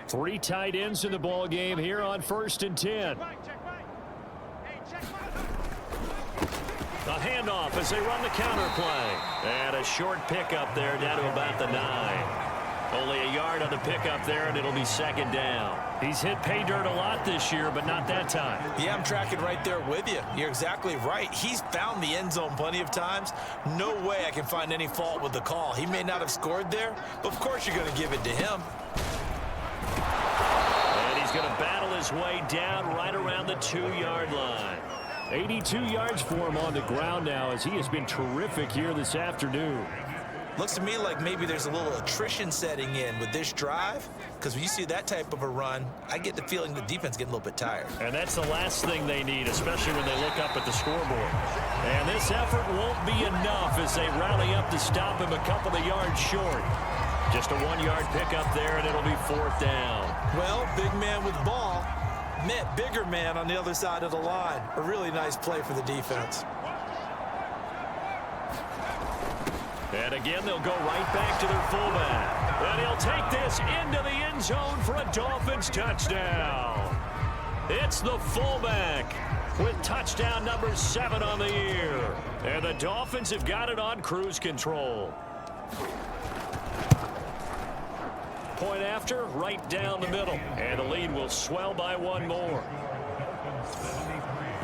Three tight ends in the ball game here on 1st and 10. A handoff as they run the counter play. And a short pickup there down to about the 9. Only a yard on the pickup there, and it'll be 2nd down. He's hit pay dirt a lot this year, but not that time. Yeah, I'm tracking right there with you. You're exactly right. He's found the end zone plenty of times. No way I can find any fault with the call. He may not have scored there, but of course you're going to give it to him. And he's going to battle his way down right around the 2-yard line. 82 yards for him on the ground now as he has been terrific here this afternoon. Looks to me like maybe there's a little attrition setting in with this drive, because when you see that type of a run, I get the feeling the defense getting a little bit tired. And that's the last thing they need, especially when they look up at the scoreboard. And this effort won't be enough as they rally up to stop him a couple of yards short. Just a 1-yard pickup there, and it'll be 4th down. Well, big man with ball met bigger man on the other side of the line. A really nice play for the defense. And again, they'll go right back to their fullback. And he'll take this into the end zone for a Dolphins touchdown. It's the fullback with touchdown number 7 on the year. And the Dolphins have got it on cruise control. Point after, right down the middle. And the lead will swell by 1 more.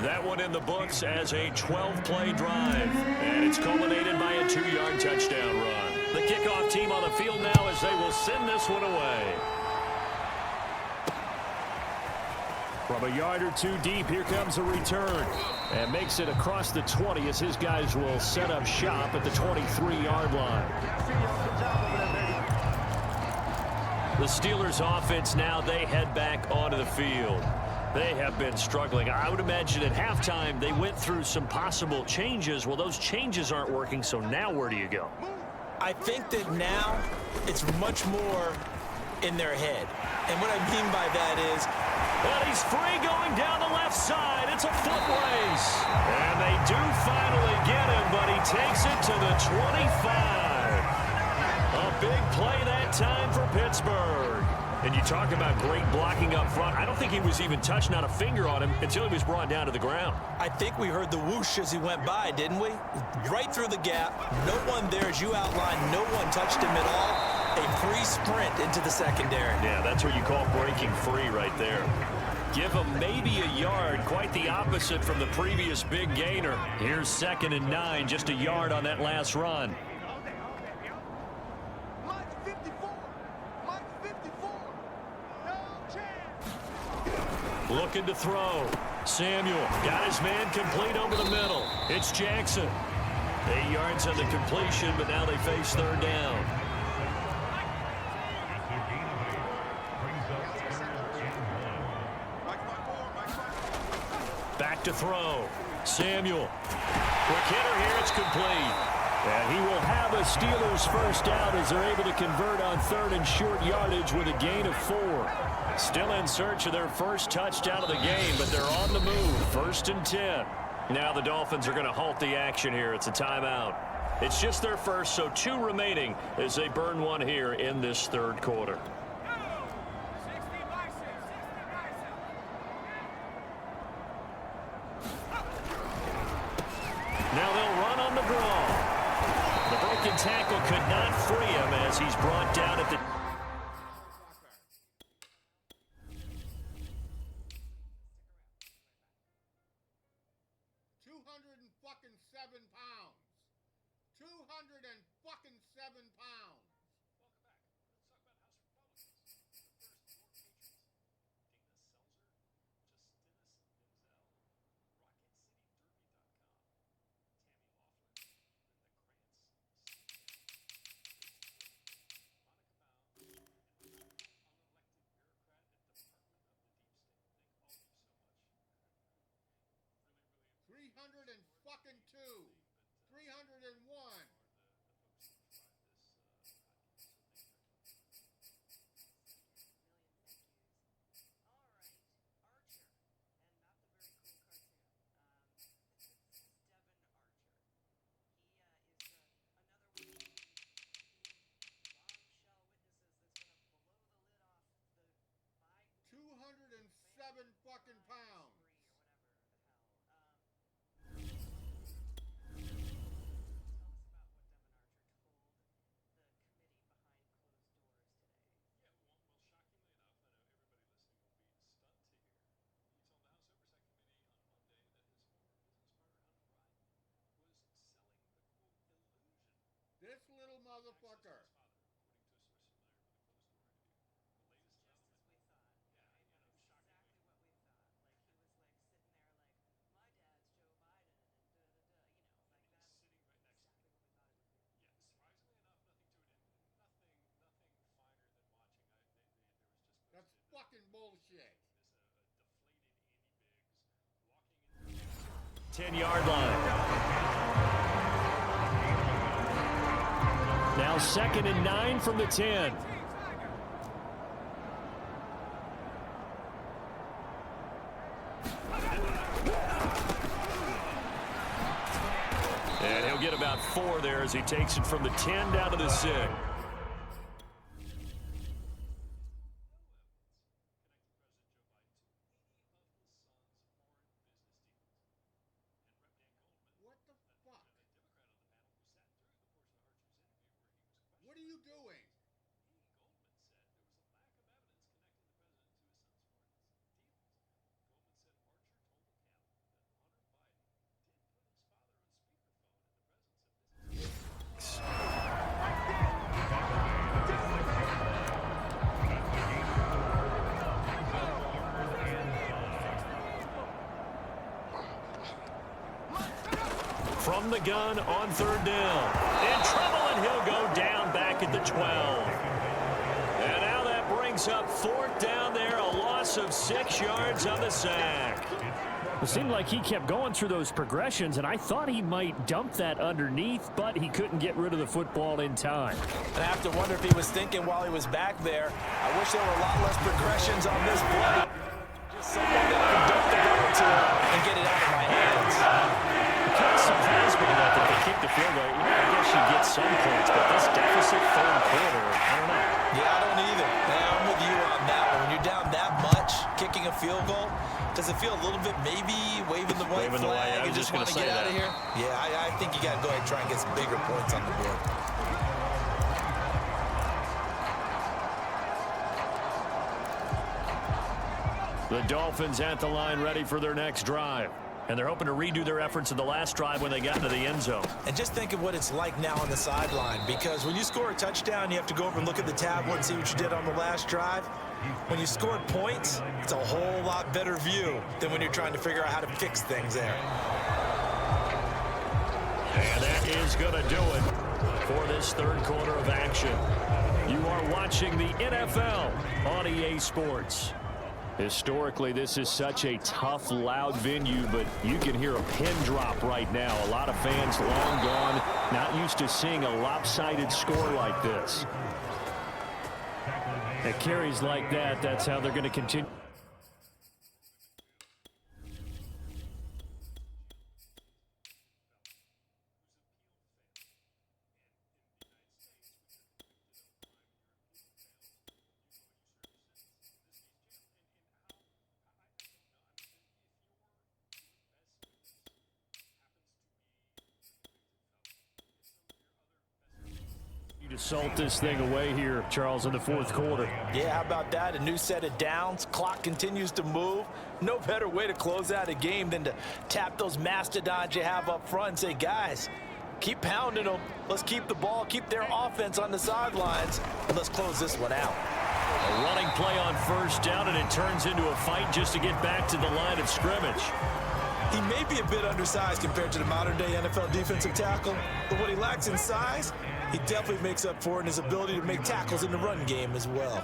That one in the books as a 12-play drive. And it's culminated by a 2-yard touchdown run. The kickoff team on the field now as they will send this one away. From a yard or 2 deep, here comes a return. And makes it across the 20 as his guys will set up shop at the 23-yard line. The Steelers offense now, they head back onto the field. They have been struggling. I would imagine at halftime they went through some possible changes. Well, those changes aren't working, so now where do you go? I think that now it's much more in their head. And what I mean by that is, well, he's free going down the left side. It's a foot race. And they do finally get him, but he takes it to the 25. A big play that time for Pittsburgh. And you talk about great blocking up front. I don't think he was even touched, not a finger on him, until he was brought down to the ground. I think we heard the whoosh as he went by, didn't we? Right through the gap. No one there, as you outlined. No one touched him at all. A free sprint into the secondary. Yeah, that's what you call breaking free right there. Give him maybe a yard, quite the opposite from the previous big gainer. Here's 2nd and 9, just a yard on that last run. Looking to throw. Samuel got his man complete over the middle. It's Jackson. 8 yards on the completion, but now they face 3rd down. Back to throw. Samuel. Quick hitter here. It's complete. And he will have a Steelers first down as they're able to convert on third and short yardage with a gain of 4. Still in search of their first touchdown of the game, but they're on the move. 1st and 10. Now the Dolphins are going to halt the action here. It's a timeout. It's just their first, so 2 remaining as they burn one here in this third quarter. Now they'll run on the draw. The broken tackle could not free him as he's brought down at the... 207 pounds. 207 pounds. Fucking 2. 301. Fucking pounds. This little motherfucker. That's fucking bullshit. 10-yard line. Now 2nd and 9 from the 10. And he'll get about 4 there as he takes it from the 10 down to the 6. What are you doing? From the gun on 3rd down. In trouble, and he'll go down back at the 12. And now that brings up 4th down there, a loss of 6 yards on the sack. It seemed like he kept going through those progressions, and I thought he might dump that underneath, but he couldn't get rid of the football in time. And I have to wonder if he was thinking while he was back there, I wish there were a lot less progressions on this play. Just someone that could dump the ball to and get it out of my hands. Kind of surprised me that they kicked the field goal. I guess you get some points, but this deficit 3rd quarter, I don't know. Yeah, I don't either. Yeah, I'm with you on that one. When you're down that much, kicking a field goal, does it feel a little bit maybe waving the white flag and just want to get out of here? Yeah, I think you got to go ahead and try and get some bigger points on the board. The Dolphins at the line ready for their next drive. And they're hoping to redo their efforts in the last drive when they got into the end zone. And just think of what it's like now on the sideline, because when you score a touchdown, you have to go over and look at the tablet and see what you did on the last drive. When you score points, it's a whole lot better view than when you're trying to figure out how to fix things there. And that is going to do it for this 3rd quarter of action. You are watching the NFL on EA Sports. Historically, this is such a tough, loud venue, but you can hear a pin drop right now. A lot of fans long gone, not used to seeing a lopsided score like this. At carries like that, that's how they're going to continue. To salt this thing away here, Charles, in the fourth quarter. Yeah, how about that? A new set of downs. Clock continues to move. No better way to close out a game than to tap those mastodons you have up front and say, guys, keep pounding them. Let's keep the ball, keep their offense on the sidelines, and let's close this one out. A running play on first down, and it turns into a fight just to get back to the line of scrimmage. He may be a bit undersized compared to the modern-day NFL defensive tackle, but what he lacks in size, he definitely makes up for it in his ability to make tackles in the run game as well.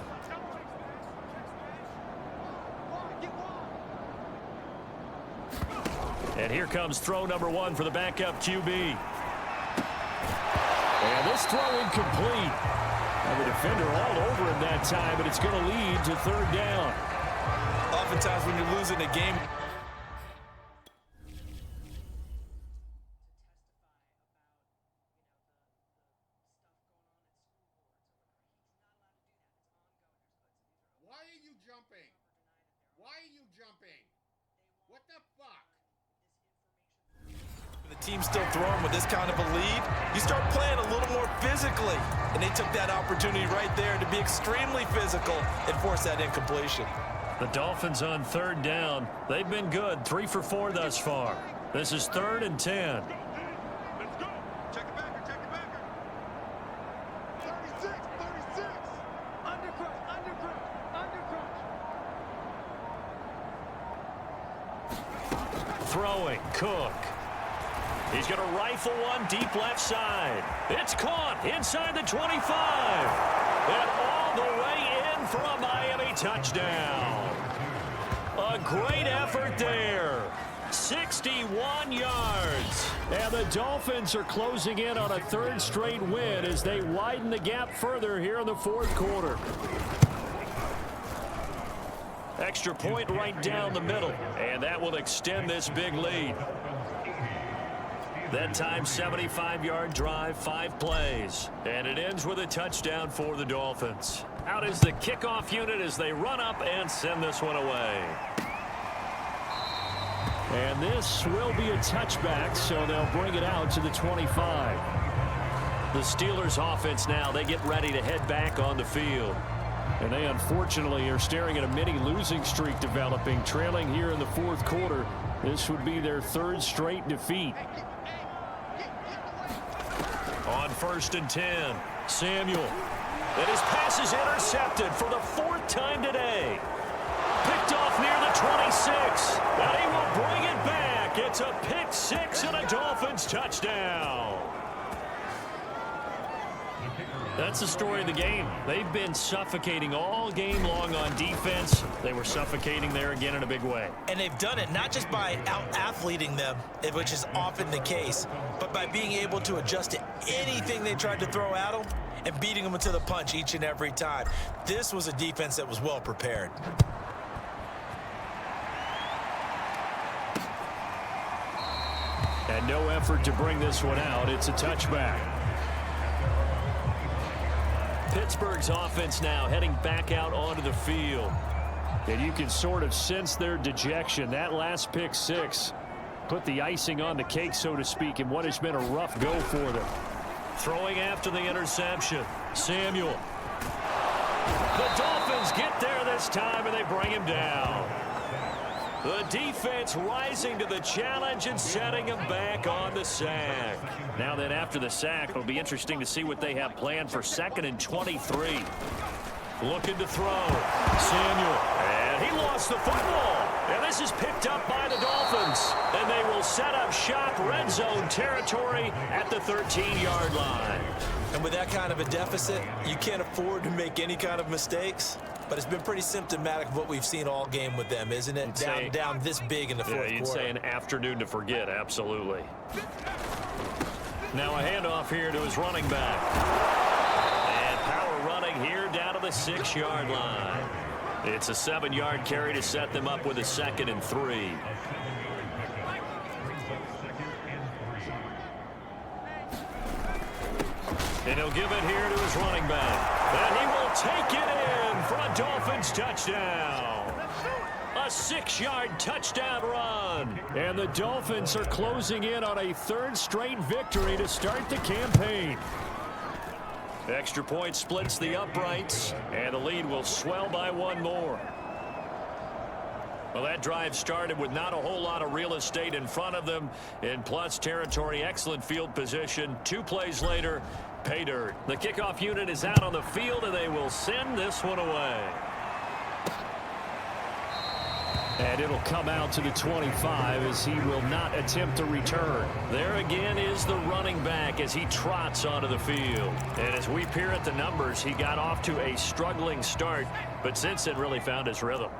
And here comes throw number one for the backup QB. And this throw incomplete. And the defender all over him that time, but it's going to lead to third down. Oftentimes when you're losing a game, Why are you jumping? What the fuck? the team's still throwing with this kind of a lead, you start playing a little more physically. And they took that opportunity right there to be extremely physical and force that incompletion. The Dolphins on third down. They've been good, 3 for 4 thus far. This is 3rd and 10. Let's go. Check it back. 36. Under crunch. Throwing, Cook. He's going to rifle one deep left side. It's caught inside the 25. And all the way in for a Miami touchdown. A great effort there. 61 yards. And the Dolphins are closing in on a 3rd straight win as they widen the gap further here in the 4th quarter. Extra point right down the middle, and that will extend this big lead. That time, 75-yard drive, 5 plays, and it ends with a touchdown for the Dolphins. Out is the kickoff unit as they run up and send this one away. And this will be a touchback, so they'll bring it out to the 25. The Steelers offense now, they get ready to head back on the field. And they unfortunately are staring at a mini losing streak developing, trailing here in the 4th quarter. This would be their 3rd straight defeat. On 1st and 10, Samuel. And his pass is intercepted for the 4th time today. Picked off near the 26. And he will bring it back. It's a pick 6 and a Dolphins touchdown. That's the story of the game. They've been suffocating all game long on defense. They were suffocating there again in a big way. And they've done it not just by out-athleting them, which is often the case, but by being able to adjust to anything they tried to throw at them and beating them to the punch each and every time. This was a defense that was well prepared. And no effort to bring this one out. It's a touchback. Pittsburgh's offense now heading back out onto the field. And you can sort of sense their dejection. That last pick 6 put the icing on the cake, so to speak, in what has been a rough go for them. Throwing after the interception, Samuel. The Dolphins get there this time, and they bring him down. The defense rising to the challenge and setting him back on the sack. Now then, after the sack, it'll be interesting to see what they have planned for 2nd and 23. Looking to throw. Samuel. And he lost the football. And this is picked up by the Dolphins. And they will set up shop red zone territory at the 13-yard line. And with that kind of a deficit, you can't afford to make any kind of mistakes. but it's been pretty symptomatic of what we've seen all game with them, isn't it? Down this big in the fourth quarter. You'd say an afternoon to forget, absolutely. Now a handoff here to his running back. And power running here down to the 6-yard line. It's a 7-yard carry to set them up with a 2nd and 3. And he'll give it here to his running back. And he will take it in for a Dolphins touchdown. A 6-yard touchdown run. And the Dolphins are closing in on a 3rd straight victory to start the campaign. Extra point splits the uprights, and the lead will swell by 1 more. Well, that drive started with not a whole lot of real estate in front of them. In plus territory, excellent field position. 2 plays later, pay dirt. The kickoff unit is out on the field, and they will send this one away. And it'll come out to the 25 as he will not attempt to return. There again is the running back as he trots onto the field. And as we peer at the numbers, he got off to a struggling start, but since then really found his rhythm.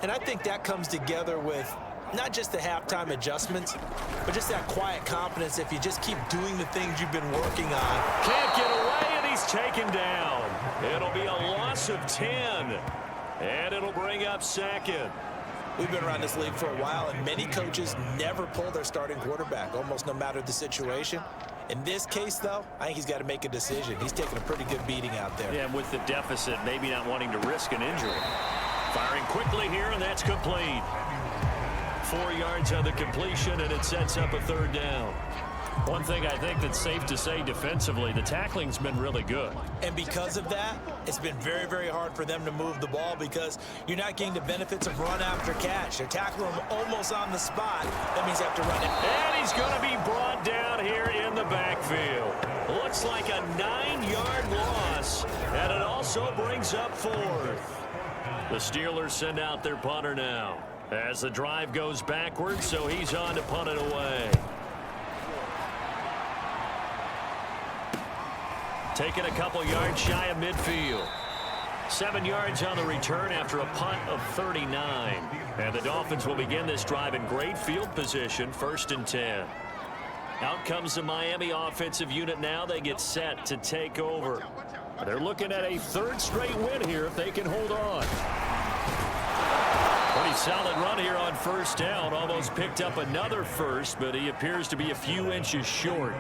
And I think that comes together with not just the halftime adjustments, but just that quiet confidence if you just keep doing the things you've been working on. Can't get away, and he's taken down. It'll be a loss of 10, and it'll bring up 2nd. We've been around this league for a while, and many coaches never pull their starting quarterback, almost no matter the situation. In this case, though, I think he's got to make a decision. He's taking a pretty good beating out there. Yeah, and with the deficit, maybe not wanting to risk an injury. Firing quickly here, and that's complete. 4 yards on the completion, and it sets up a 3rd down. One thing I think that's safe to say defensively, the tackling's been really good. And because of that, it's been very, very hard for them to move the ball because you're not getting the benefits of run after catch. They're tackling him almost on the spot. That means they have to run it. And he's going to be brought down here in the backfield. Looks like a 9-yard loss, and it also brings up 4th. The Steelers send out their punter now as the drive goes backwards, so he's on to punt it away. Taking a couple yards shy of midfield. 7 yards on the return after a punt of 39. And the Dolphins will begin this drive in great field position, 1st and 10. Out comes the Miami offensive unit now. They get set to take over. They're looking at a 3rd straight win here if they can hold on. Pretty solid run here on 1st down. Almost picked up another 1st, but he appears to be a few inches short.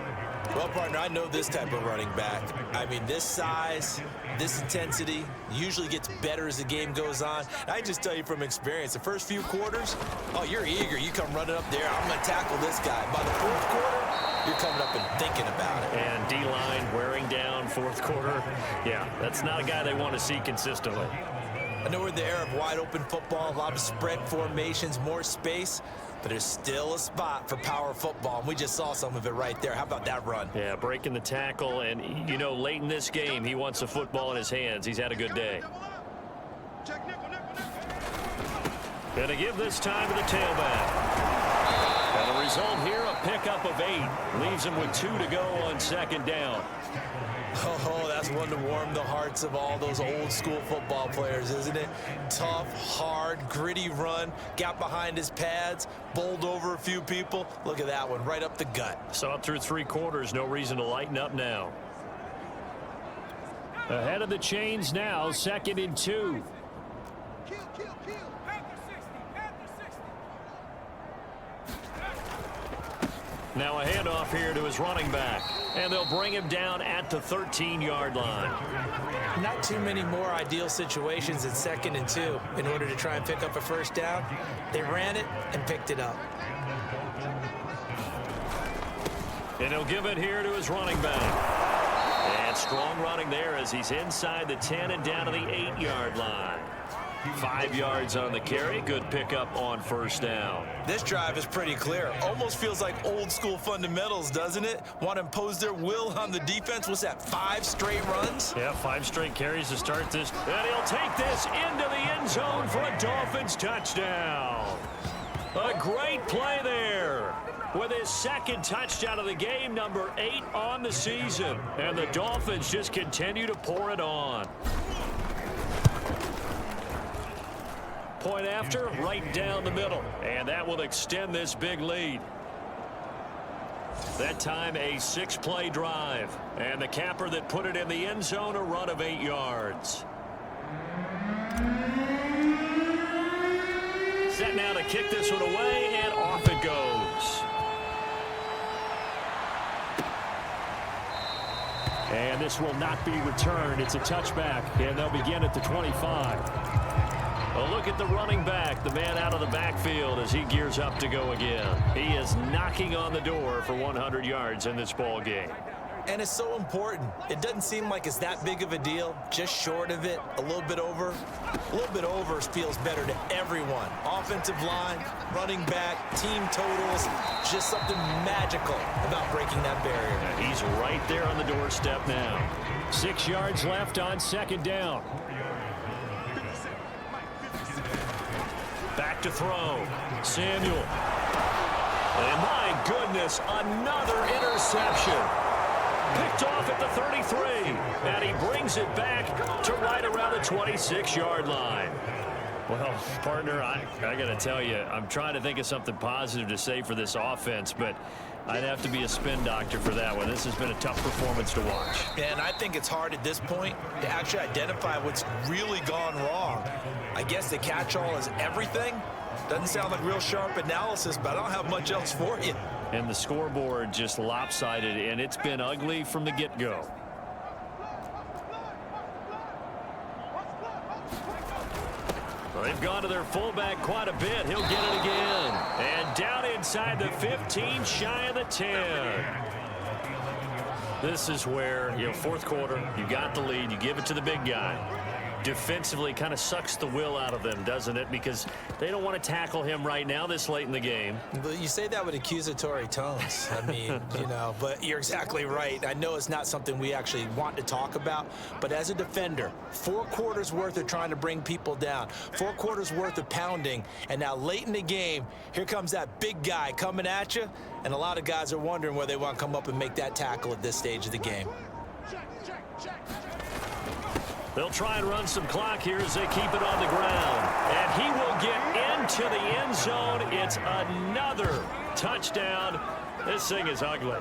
Well, partner, I know this type of running back. I mean, this size, this intensity usually gets better as the game goes on. I just tell you from experience, the first few quarters, oh, you're eager. You come running up there. I'm going to tackle this guy. By the 4th quarter, you're coming up and thinking about it. And D-line wearing down 4th quarter. Yeah, that's not a guy they want to see consistently. I know we're in the era of wide-open football, a lot of spread formations, more space, but there's still a spot for power football, and we just saw some of it right there. How about that run? Yeah, breaking the tackle, and, you know, late in this game, he wants the football in his hands. He's had a good day. Gonna give this time to the tailback. And the result here, a pickup of 8. Leaves him with 2 to go on 2nd down. Oh, that's one to warm the hearts of all those old school football players, isn't it? Tough, hard, gritty run, got behind his pads, bowled over a few people. Look at that one, right up the gut. Saw it through 3 quarters, no reason to lighten up now. Ahead of the chains now, 2nd and 2. Now a handoff here to his running back, and they'll bring him down at the 13-yard line. Not too many more ideal situations at 2nd and 2 in order to try and pick up a 1st down. They ran it and picked it up. And he'll give it here to his running back. And strong running there as he's inside the 10 and down to the 8-yard line. 5 yards on the carry. Good pickup on 1st down. This drive is pretty clear. Almost feels like old school fundamentals, doesn't it? Want to impose their will on the defense. What's that, 5 straight runs? Yeah, 5 straight carries to start this. And he'll take this into the end zone for a Dolphins touchdown. A great play there with his 2nd touchdown of the game, number 8 on the season. And the Dolphins just continue to pour it on. Point after, right down the middle. And that will extend this big lead. That time a 6-play drive. And the capper that put it in the end zone, a run of 8 yards. Set now to kick this one away, and off it goes. And this will not be returned. It's a touchback, and they'll begin at the 25. A look at the running back, the man out of the backfield as he gears up to go again. He is knocking on the door for 100 yards in this ball game. And it's so important. It doesn't seem like it's that big of a deal. Just short of it, a little bit over. A little bit over feels better to everyone. Offensive line, running back, team totals. Just something magical about breaking that barrier. And he's right there on the doorstep now. 6 yards left on second down. Back to throw. Samuel. And my goodness, another interception. Picked off at the 33, and he brings it back to right around the 26-yard line. Well, partner, I got to tell you, I'm trying to think of something positive to say for this offense, but I'd have to be a spin doctor for that one. This has been a tough performance to watch. And I think it's hard at this point to actually identify what's really gone wrong. I guess the catch-all is everything. Doesn't sound like real sharp analysis, but I don't have much else for you. And the scoreboard just lopsided, and it's been ugly from the get-go. Well, they've gone to their fullback quite a bit. He'll get it again. And down inside the 15, shy of the 10. This is where, fourth quarter, you got the lead, you give it to the big guy. Defensively kind of sucks the will out of them, doesn't it? Because they don't want to tackle him right now this late in the game. But you say that with accusatory tones. I mean, but you're exactly right. I know it's not something we actually want to talk about, but as a defender, 4 quarters worth of trying to bring people down, 4 quarters worth of pounding, and now late in the game, here comes that big guy coming at you, and a lot of guys are wondering where they want to come up and make that tackle at this stage of the game. They'll try and run some clock here as they keep it on the ground. And he will get into the end zone. It's another touchdown. This thing is ugly.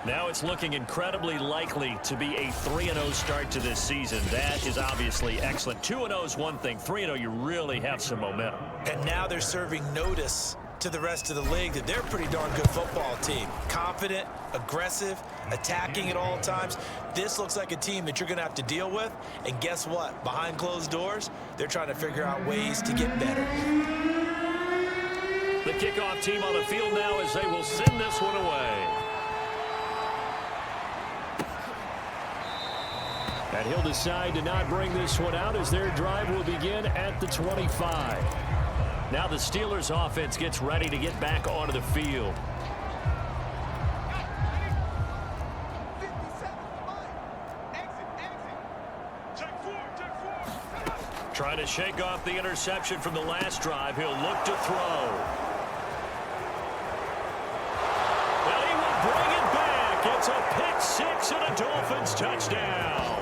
Now it's looking incredibly likely to be a 3-0 start to this season. That is obviously excellent. 2-0 is one thing. 3-0, you really have some momentum. And now they're serving notice to the rest of the league that they're a pretty darn good football team. Confident, aggressive, attacking at all times. This looks like a team that you're going to have to deal with. And guess what? Behind closed doors, they're trying to figure out ways to get better. The kickoff team on the field now as they will send this one away. And he'll decide to not bring this one out as their drive will begin at the 25. Now the Steelers offense gets ready to get back onto the field. Trying to shake off the interception from the last drive. He'll look to throw. Well, he will bring it back. It's a pick six and a Dolphins touchdown.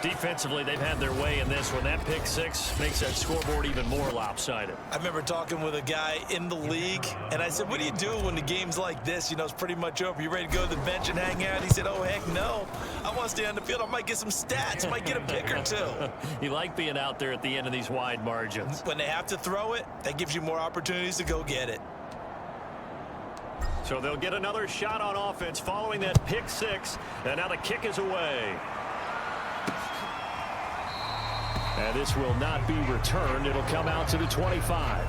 Defensively, they've had their way in this one. That pick six makes that scoreboard even more lopsided. I remember talking with a guy in the league, and I said, what do you do when the game's like this? It's pretty much over. You ready to go to the bench and hang out? He said, oh, heck no. I want to stay on the field. I might get some stats. I might get a pick or two. You like being out there at the end of these wide margins. When they have to throw it, that gives you more opportunities to go get it. So they'll get another shot on offense following that pick six, and now the kick is away. And this will not be returned. It'll come out to the 25.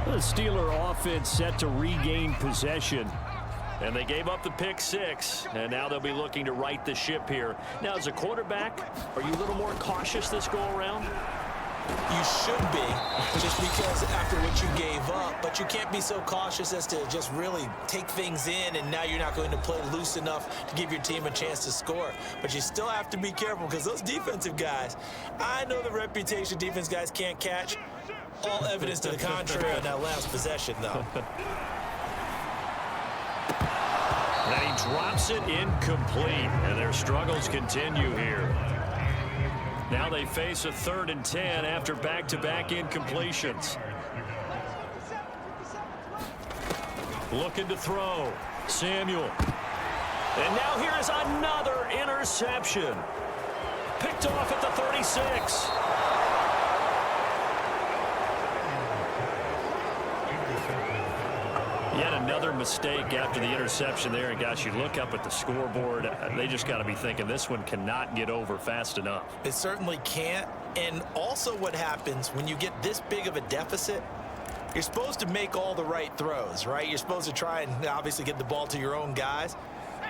The Steeler offense set to regain possession. And they gave up the pick six. And now they'll be looking to right the ship here. Now, as a quarterback, are you a little more cautious this go around? You should be, just because after what you gave up, but you can't be so cautious as to just really take things in, and now you're not going to play loose enough to give your team a chance to score. But you still have to be careful because those defensive guys, I know the reputation defense guys can't catch. All evidence to the contrary on that last possession, though. And he drops it incomplete, and their struggles continue here. Now they face a 3rd and 10 after back-to-back incompletions. Looking to throw. Samuel. And now here's another interception. Picked off at the 36. Yet another mistake after the interception there. And, gosh, you look up at the scoreboard. They just got to be thinking this one cannot get over fast enough. It certainly can't. And also what happens when you get this big of a deficit, you're supposed to make all the right throws, right? You're supposed to try and obviously get the ball to your own guys.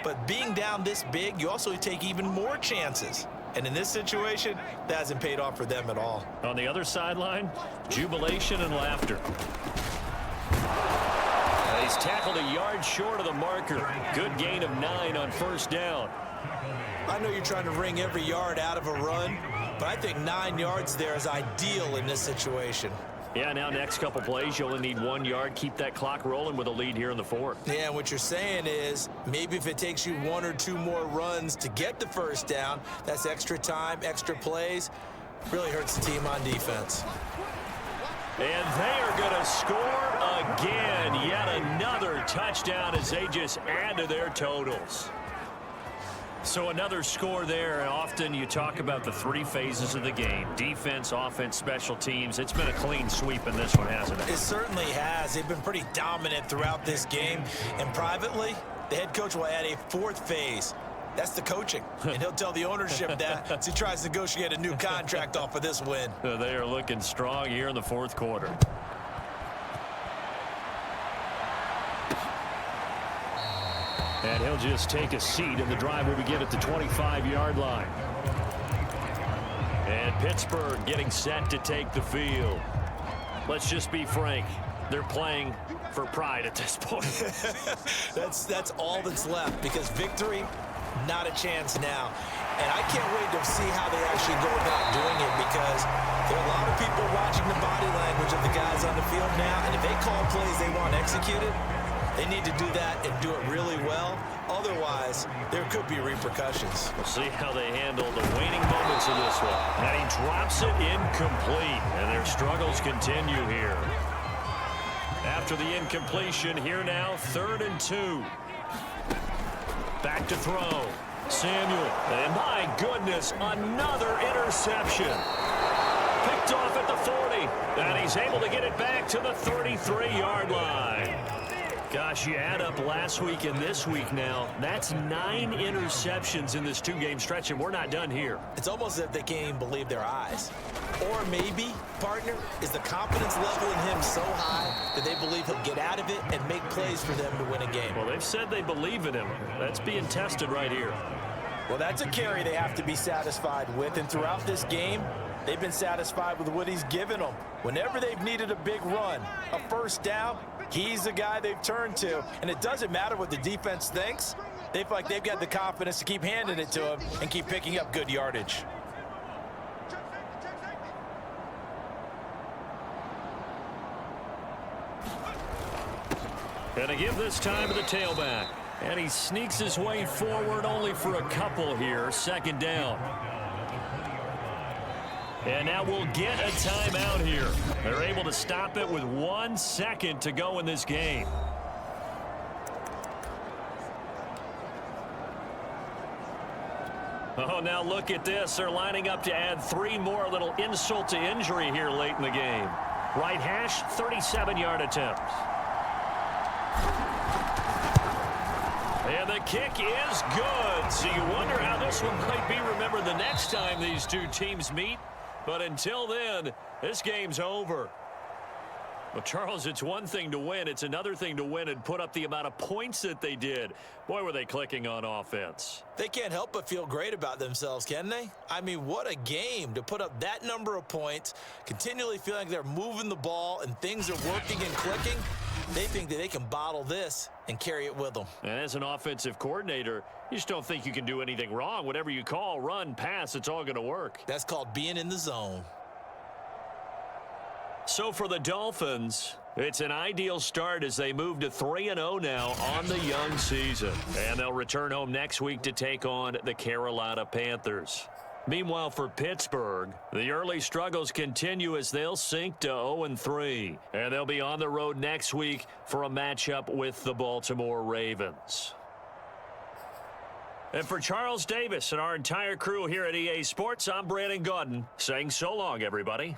But being down this big, you also take even more chances. And in this situation, that hasn't paid off for them at all. On the other sideline, jubilation and laughter. He's tackled a yard short of the marker. Good gain of 9 on 1st down. I know you're trying to wring every yard out of a run, but I think 9 yards there is ideal in this situation. Yeah, now next couple plays, you only need 1 yard. Keep that clock rolling with a lead here in the 4th. Yeah, and what you're saying is maybe if it takes you 1 or 2 more runs to get the 1st down, that's extra time, extra plays, really hurts the team on defense. And they are going to score again. Yet another touchdown as they just add to their totals. So another score there, and often you talk about the 3 phases of the game. Defense, offense, special teams. It's been a clean sweep in this one, hasn't it? It certainly has. They've been pretty dominant throughout this game. And privately, the head coach will add a 4th phase. That's the coaching. And he'll tell the ownership that as he tries to negotiate a new contract off of this win. They are looking strong here in the 4th quarter. And he'll just take a seat, and the drive will begin at the 25-yard line. And Pittsburgh getting set to take the field. Let's just be frank. They're playing for pride at this point. That's all that's left, because victory, not a chance now. And I can't wait to see how they actually go about doing it, because there are a lot of people watching the body language of the guys on the field now, and if they call plays they want executed, they need to do that and do it really well. Otherwise, there could be repercussions. We'll see how they handle the waning moments of this one. And he drops it incomplete, and their struggles continue here. After the incompletion, here now, 3rd and 2. Back to throw. Samuel. And my goodness, another interception. Picked off at the 40. And he's able to get it back to the 33-yard line. Gosh, you add up last week and this week now. That's 9 interceptions in this 2-game stretch, and we're not done here. It's almost as if they can't even believe their eyes. Or maybe, partner, is the confidence level in him so high that they believe he'll get out of it and make plays for them to win a game. Well, they've said they believe in him. That's being tested right here. Well, that's a carry they have to be satisfied with, and throughout this game, they've been satisfied with what he's given them. Whenever they've needed a big run, a 1st down, he's the guy they've turned to. And it doesn't matter what the defense thinks. They feel like they've got the confidence to keep handing it to him and keep picking up good yardage. And to give this time to the tailback. And he sneaks his way forward only for a couple here. 2nd down. And now we'll get a timeout here. They're able to stop it with 1 second to go in this game. Oh, now look at this. They're lining up to add 3 more, a little insult to injury here late in the game. Right hash, 37-yard attempt. And the kick is good. So you wonder how this one might be remembered the next time these two teams meet. But until then, this game's over. Well, Charles, it's one thing to win. It's another thing to win and put up the amount of points that they did. Boy, were they clicking on offense. They can't help but feel great about themselves, can they? I mean, what a game to put up that number of points, continually feeling like they're moving the ball and things are working and clicking. They think that they can bottle this and carry it with them. And as an offensive coordinator, you just don't think you can do anything wrong. Whatever you call, run, pass, it's all going to work. That's called being in the zone. So for the Dolphins, It's an ideal start as they move to 3-0 now on the young season. And they'll return home next week to take on the Carolina Panthers. Meanwhile, for Pittsburgh, the early struggles continue as they'll sink to 0-3. And they'll be on the road next week for a matchup with the Baltimore Ravens. And for Charles Davis and our entire crew here at EA Sports, I'm Brandon Gaudin saying so long, everybody.